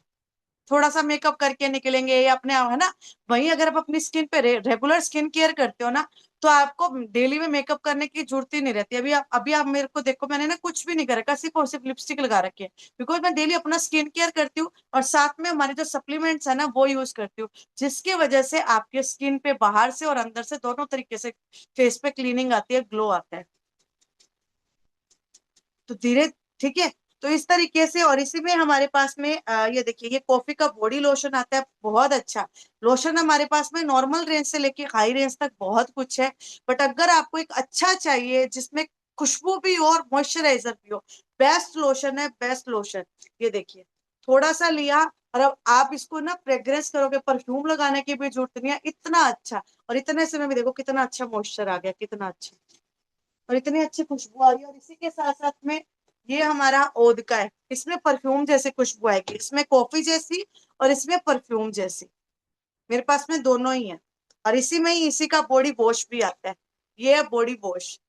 थोड़ा सा मेकअप करके निकलेंगे या अपने, है ना। वहीं अगर आप अपनी स्किन पे रेगुलर स्किन केयर करते हो ना, तो आपको डेली में मेकअप करने की जरूरत ही नहीं रहती। अभी आप मेरे को देखो, मैंने ना कुछ भी नहीं कर रखा, सिर्फ और सिर्फ लिपस्टिक लगा रखी है, बिकॉज मैं डेली अपना स्किन केयर करती हूँ और साथ में हमारे जो सप्लीमेंट्स है ना वो यूज करती हूँ, जिसकी वजह से आपके स्किन पे बाहर से और अंदर से दोनों तरीके से फेस पे क्लीनिंग आती है, ग्लो आता है। तो धीरे, ठीक है, तो इस तरीके से। और इसी में हमारे पास में ये देखिए, ये कॉफी का बॉडी लोशन आता है, बहुत अच्छा लोशन। हमारे पास में नॉर्मल रेंज से लेके हाई रेंज तक बहुत कुछ है, बट अगर आपको एक अच्छा चाहिए जिसमें खुशबू भी हो और मॉइस्चराइजर भी हो, बेस्ट लोशन है, बेस्ट लोशन। ये देखिए, थोड़ा सा लिया और अब आप इसको ना फ्रेग्रेंस करोगे, परफ्यूम लगाने की भी जरूरत नहीं है, इतना अच्छा। और इतने समय में देखो कितना अच्छा मॉइस्चर आ गया, कितना अच्छा, और इतनी अच्छी खुशबू आ रही है। और इसी के साथ साथ में ये हमारा ओद का है, इसमें परफ्यूम जैसी खुशबू आएगी, इसमें कॉफी जैसी और इसमें परफ्यूम जैसी, मेरे पास में दोनों ही है। और इसी में ही इसी का बॉडी वॉश भी आता है, ये है बॉडी वॉश,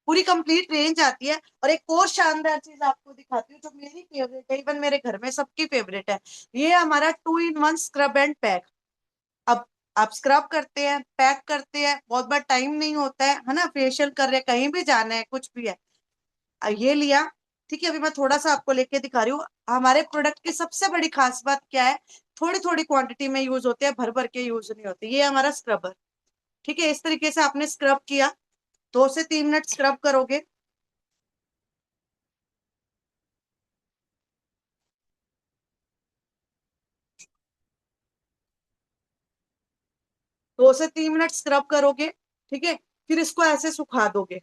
पूरी कंप्लीट रेंज आती है। और एक और शानदार चीज आपको दिखाती हूँ जो मेरी फेवरेट है, इवन मेरे घर में सबकी फेवरेट है, ये हमारा 2 in 1 स्क्रब एंड पैक। अब आप स्क्रब करते हैं, पैक करते हैं, बहुत बार टाइम नहीं होता है ना, फेशियल कर रहे हैं, कहीं भी जाना है, कुछ भी है, ये लिया, ठीक है। अभी मैं थोड़ा सा आपको लेके दिखा रही हूँ। हमारे प्रोडक्ट की सबसे बड़ी खास बात क्या है, थोड़ी थोड़ी क्वांटिटी में यूज होते हैं, भर भर के यूज नहीं होते। ये हमारा स्क्रबर, ठीक है, इस तरीके से आपने स्क्रब किया, 2 से 3 मिनट स्क्रब करोगे, 2 से 3 मिनट स्क्रब करोगे, ठीक है। फिर इसको ऐसे सुखा दोगे,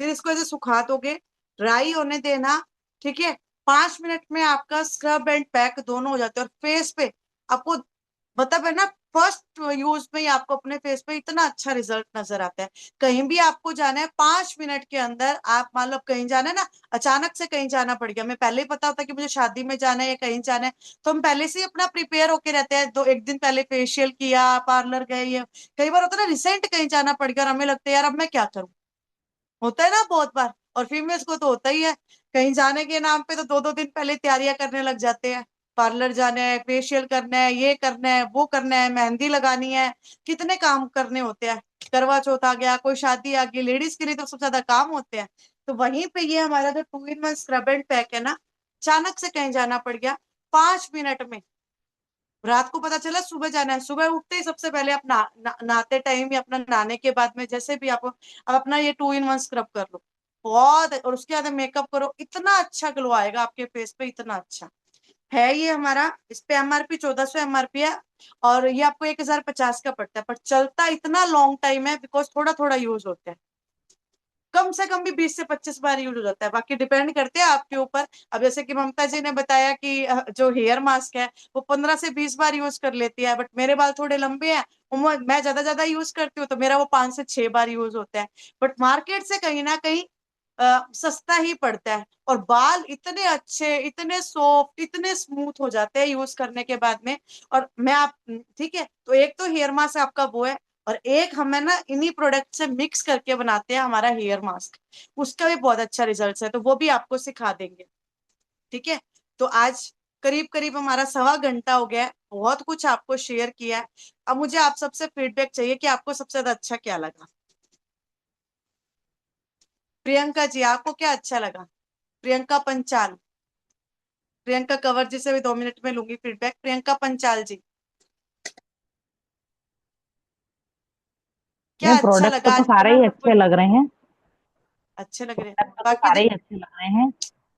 फिर इसको ऐसे सुखा दोगे, ड्राई होने देना, ठीक है। 5 मिनट में आपका स्क्रब एंड पैक दोनों हो जाते हैं। और फेस पे आपको मतलब है ना, फर्स्ट यूज में ही आपको अपने फेस पे इतना अच्छा रिजल्ट नजर आता है। कहीं भी आपको जाना है, 5 मिनट के अंदर आप मान लो कहीं जाना है ना, अचानक से कहीं जाना पड़ गया, हमें पहले ही पता होता है कि मुझे शादी में जाना है या कहीं जाना है, तो हम पहले से ही अपना प्रिपेयर होके रहते हैं, एक दिन पहले फेशियल किया, पार्लर गए, ये कई बार होता है ना, रिसेंट कहीं जाना पड़ गया और हमें लगता है यार अब मैं क्या करूं, होता है ना बहुत बार। और फीमेल्स को तो होता ही है, कहीं जाने के नाम पे तो 2 2 दिन पहले तैयारियां करने लग जाते हैं, पार्लर जाना है, फेशियल करना है, ये करना है, वो करना है, मेहंदी लगानी है, कितने काम करने होते हैं, करवा चौथ आ गया, कोई शादी आ गई, लेडीज के लिए तो सबसे ज्यादा काम होते हैं। तो वहीं पे ये हमारा जो 2 in 1 स्क्रब एंड पैक है ना, अचानक से कहीं जाना पड़ गया, 5 मिनट में, रात को पता चला सुबह जाना है, सुबह उठते ही सबसे पहले आप नहाते टाइम या अपना नहाने के बाद में जैसे भी आप अपना ये 2 in 1 स्क्रब कर लो, बहुत, और उसके बाद मेकअप करो, इतना अच्छा ग्लो आएगा आपके फेस पे, इतना अच्छा है। ये हमारा, इस पे एमआरपी 1400 एमआरपी है, और ये आपको 1050 का पड़ता है, पर चलता इतना लॉन्ग टाइम है बिकॉज थोड़ा थोड़ा यूज होता है, कम से कम भी 20 से 25 बार यूज हो जाता है, बाकी डिपेंड करते हैं आपके ऊपर। अब जैसे कि ममता जी ने बताया कि जो हेयर मास्क है वो 15 से 20 बार यूज कर लेती है, बट मेरे बाल थोड़े लंबे हैं, मैं ज्यादा ज्यादा यूज करती हूँ, तो मेरा वो 5 से 6 बार यूज होता है, बट मार्केट से कहीं ना कहीं सस्ता ही पड़ता है। और बाल इतने अच्छे, इतने सॉफ्ट, इतने स्मूथ हो जाते हैं यूज करने के बाद में। और मैं आप, ठीक है, तो एक तो हेयर मास्क आपका वो है, और एक हमें ना इन्हीं प्रोडक्ट से मिक्स करके बनाते हैं हमारा हेयर मास्क, उसका भी बहुत अच्छा रिजल्ट है, तो वो भी आपको सिखा देंगे, ठीक है। तो आज करीब करीब हमारा 1.25 घंटा हो गया है, बहुत कुछ आपको शेयर किया है। अब मुझे आप सबसे फीडबैक चाहिए कि आपको सबसे ज्यादा अच्छा क्या लगा। प्रियंका जी, आपको क्या अच्छा लगा? प्रियंका पंचाल, प्रियंका कंवर जी से भी 2 मिनट में लूंगी फीडबैक। प्रियंका पंचाल जी, क्या नहीं, अच्छा प्रोडक्ट लगा तो आज सारे इतना ही सब कुछ? अच्छे लग रहे हैं। अच्छे लग रहे हैं प्रोडक्ट तो बाकी सारे ही अच्छे लग रहे हैं।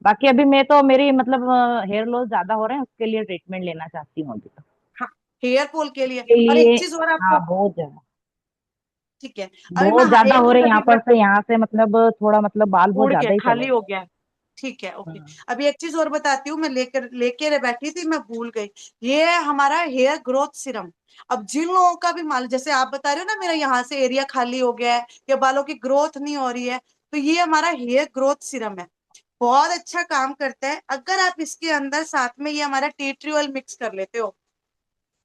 बाकी अभी मैं तो मेरी मतलब हेयर लॉस ज्यादा हो रहे हैं, उसके लिए ट्रीटमेंट लेना चाहती हूँ अभी तो। हाँ, हेयर फॉल के लिए। के और एक लिए चीज और हाँ, आपको, बहुत ज्यादा, ठीक है, अभी मैं, बहुत हाँ, ज्यादा एक हो चीज रहे हैं अभी यहाँ पर से, यहाँ से मतलब थोड़ा मतलब बाल बहुत उड़ गया, ज्यादा ही चले खाली गए। हो गया, ठीक है, ओके। हाँ। अभी एक चीज और बताती हूँ, मैं लेके बैठी थी, मैं भूल गई। ये है हमारा हेयर ग्रोथ सीरम। अब जिन लोगों का भी मान, जैसे आप बता रहे हो ना मेरा यहाँ से एरिया खाली हो गया है या बालों की ग्रोथ नहीं हो रही है, तो ये हमारा हेयर ग्रोथ सीरम है, बहुत अच्छा काम करता है। अगर आप इसके अंदर साथ में ये हमारा टी ट्री ऑयल मिक्स कर लेते हो,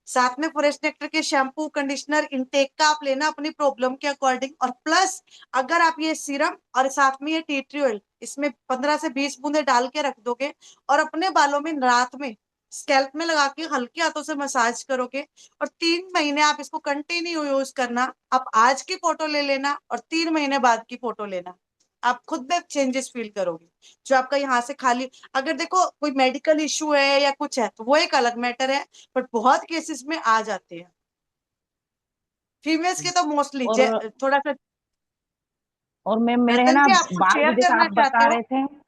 साथ में फॉरेस्ट नेक्टर के शैम्पू कंडीशनर इनटेक का आप लेना अपनी प्रॉब्लम के अकॉर्डिंग, और प्लस अगर आप ये सीरम और साथ में ये टी ट्री ऑयल इसमें 15 से 20 बूंदे डाल के रख दोगे और अपने बालों में रात में स्कैल्प में लगा के हल्के हाथों से मसाज करोगे, और 3 महीने आप इसको कंटिन्यू यूज करना। आप आज की फोटो ले लेना और 3 महीने बाद की फोटो लेना, आप खुद में चेंजेस फील करोगे। जो आपका यहाँ से खाली, अगर देखो कोई मेडिकल इश्यू है या कुछ है तो वो एक अलग मैटर है, बट बहुत केसेस में आ जाते हैं फीमेल्स के, तो मोस्टली और थोड़ा सा। और मैम मेरे है रतन ना जी आप कुछ बाल शेयर भी जैसा करना आप चाहते बता हो? रहे थे।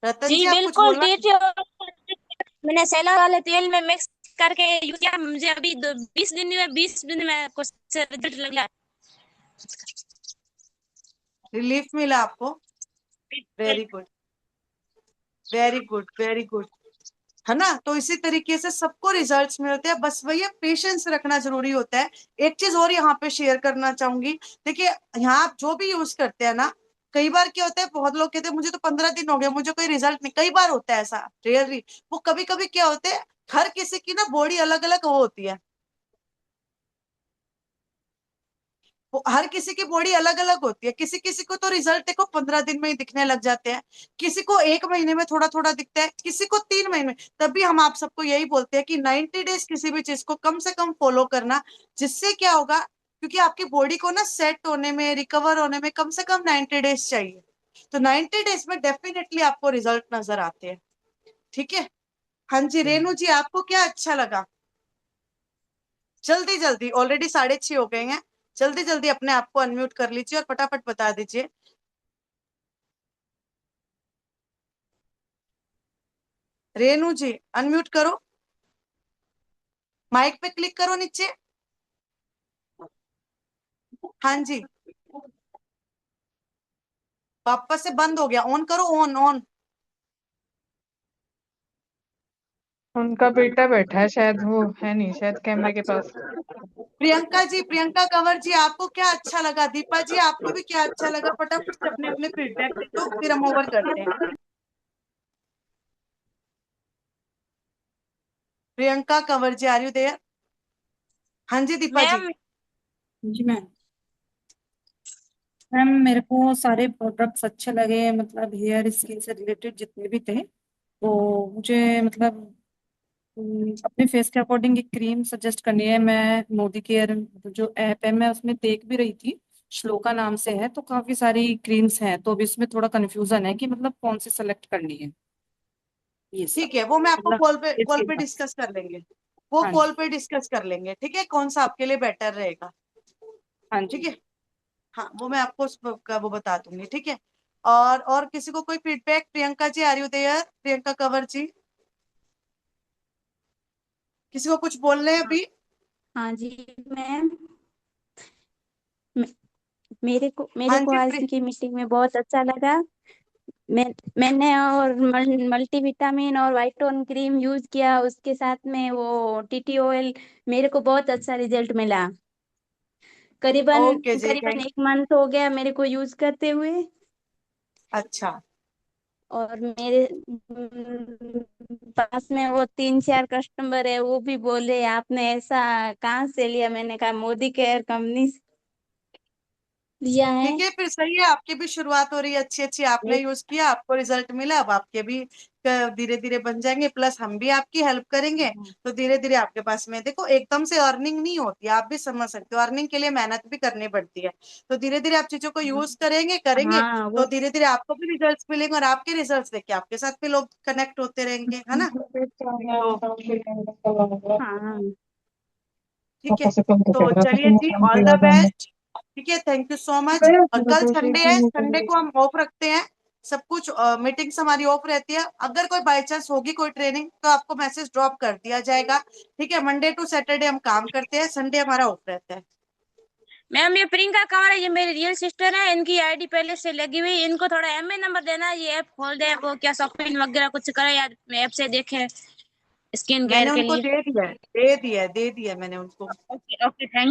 रतन जी जी आप कुछ बिल्कुल, बोलना? टी ट्री मैंने सैलर वाले तेल में मिक्स करके यूज किया, मुझे अभी 20 दिन में कुछ रिजल्ट लग गया। रिलीफ मिला आपको? Very good, very good, very good, है ना। तो इसी तरीके से सबको रिजल्ट्स मिलते हैं, बस वही पेशेंस रखना जरूरी होता है। एक चीज और यहाँ पे शेयर करना चाहूंगी, देखिए यहाँ आप जो भी यूज करते हैं ना, कई बार क्या होता है, बहुत लोग कहते हैं मुझे तो 15 दिन हो गए, मुझे कोई रिजल्ट नहीं। कई बार होता है ऐसा, रेयरली। वो कभी कभी क्या होता है, हर किसी की ना बॉडी अलग अलग वो होती है, हर किसी की बॉडी अलग अलग होती है। किसी किसी को तो रिजल्ट देखो 15 दिन में ही दिखने लग जाते हैं, किसी को 1 महीने में थोड़ा थोड़ा दिखता है, किसी को 3 महीने में। तभी हम आप सबको यही बोलते हैं कि 90 डेज किसी भी चीज को कम से कम फॉलो करना, जिससे क्या होगा, क्योंकि आपकी बॉडी को ना सेट होने में, रिकवर होने में कम से कम 90 डेज चाहिए। तो 90 डेज में डेफिनेटली आपको रिजल्ट नजर आते हैं। ठीक है। हाँ जी रेनू जी, आपको क्या अच्छा लगा? जल्दी जल्दी, ऑलरेडी 6:30 हो गए हैं, जल्दी जल्दी अपने आप को अनम्यूट कर लीजिए और फटाफट बता दीजिए। रेनू जी अनम्यूट करो, माइक पे क्लिक करो नीचे। हाँ जी, वापस से बंद हो गया, ऑन करो, ऑन ऑन। उनका बेटा बैठा है, शायद वो है नहीं, शायद कैमरे के पास। प्रियंका जी, प्रियंका कंवर जी, आपको क्या अच्छा लगा? दीपा जी आपको भी क्या अच्छा लगा? फटाफट से अपने अपने फीडबैक दे दो, फिर हम ओवर करते हैं। प्रियंका कंवर जी, आर यू देयर? हाँ जी दीपा जी। मैम जी मैम। मैम मेरे को सारे प्रोडक्ट्स अच्छे लगे, मतलब हेयर स्किन से रिलेटेड जितने भी थे, तो मुझे मतलब अपने फेस के अकॉर्डिंग एक क्रीम सजेस्ट करनी है। मैं मोदी केयर जो ऐप है मैं उसमें देख भी रही थी, श्लोका नाम से है, तो काफी सारी क्रीम्स हैं, तो अभी इसमें थोड़ा कंफ्यूजन है कि मतलब कौन सी सेलेक्ट करनी है, ये सब ठीक है, वो मैं आपको मतलब फेस कॉल के पे हिसाब से। डिस्कस कर लेंगे, वो हाँ कॉल जी। पे डिस्कस कर लेंगे, ठीक है, कौन सा आपके लिए बेटर रहेगा। हाँ ठीक जी। है, हाँ वो मैं आपको वो बता दूंगी। ठीक है। और किसी को कोई feedback? Priyanka ji are you there? Priyanka Kanwar ji, किसी को कुछ बोलना है अभी? हाँ जी मैम, मे- मेरे हाँ को जी आज की मीटिंग में बहुत अच्छा लगा। मैं मैंने और मल्टीविटामिन और वाइटोन क्रीम यूज किया, उसके साथ में वो टीटी ऑयल, मेरे को बहुत अच्छा रिजल्ट मिला। करीबन ओके जी, करीबन थैंक। 1 मंथ हो गया मेरे को यूज करते हुए। अच्छा, और मेरे पास में वो 3-4 कस्टमर है, वो भी बोले आपने ऐसा कहाँ से लिया, मैंने कहा मोदी केयर कंपनी से लिया है। ठीक है, फिर सही है, आपकी भी शुरुआत हो रही है अच्छी अच्छी, आपने यूज किया, आपको रिजल्ट मिला, अब आपके भी धीरे धीरे बन जाएंगे, प्लस हम भी आपकी हेल्प करेंगे। तो धीरे धीरे आपके पास में, देखो एकदम से अर्निंग नहीं होती, आप भी समझ सकते हो, अर्निंग के लिए मेहनत भी करनी पड़ती है। तो धीरे धीरे आप चीजों को यूज करेंगे करेंगे हाँ तो वो धीरे धीरे आपको भी रिजल्ट्स मिलेंगे, और आपके रिजल्ट्स देख के आपके साथ भी लोग कनेक्ट होते रहेंगे, है ना। तो हाँ ठीक है, तो चलिए जी, ऑल द बेस्ट। ठीक है, थैंक यू सो मच। और कल संडे है, संडे को हम ऑफ रखते हैं, सब कुछ मीटिंग्स हमारी ऑफ रहती है। अगर कोई बाई चांस होगी कोई ट्रेनिंग तो आपको मैसेज ड्रॉप कर दिया जाएगा। ठीक है, मंडे टू सैटरडे हम काम करते हैं, संडे हमारा ऑफ रहता है। मैम ये प्रियंका कंवर है, ये मेरी रियल सिस्टर है, इनकी आईडी पहले से लगी हुई, इनको थोड़ा एमए नंबर देना, ये ऐप खोल दे, वो क्या शॉपिंग वगैरह कुछ करे यार, ऐप से देखे स्किन मैंने केयर के उनको लिए। दे दिया मैंने उनको। Okay okay thank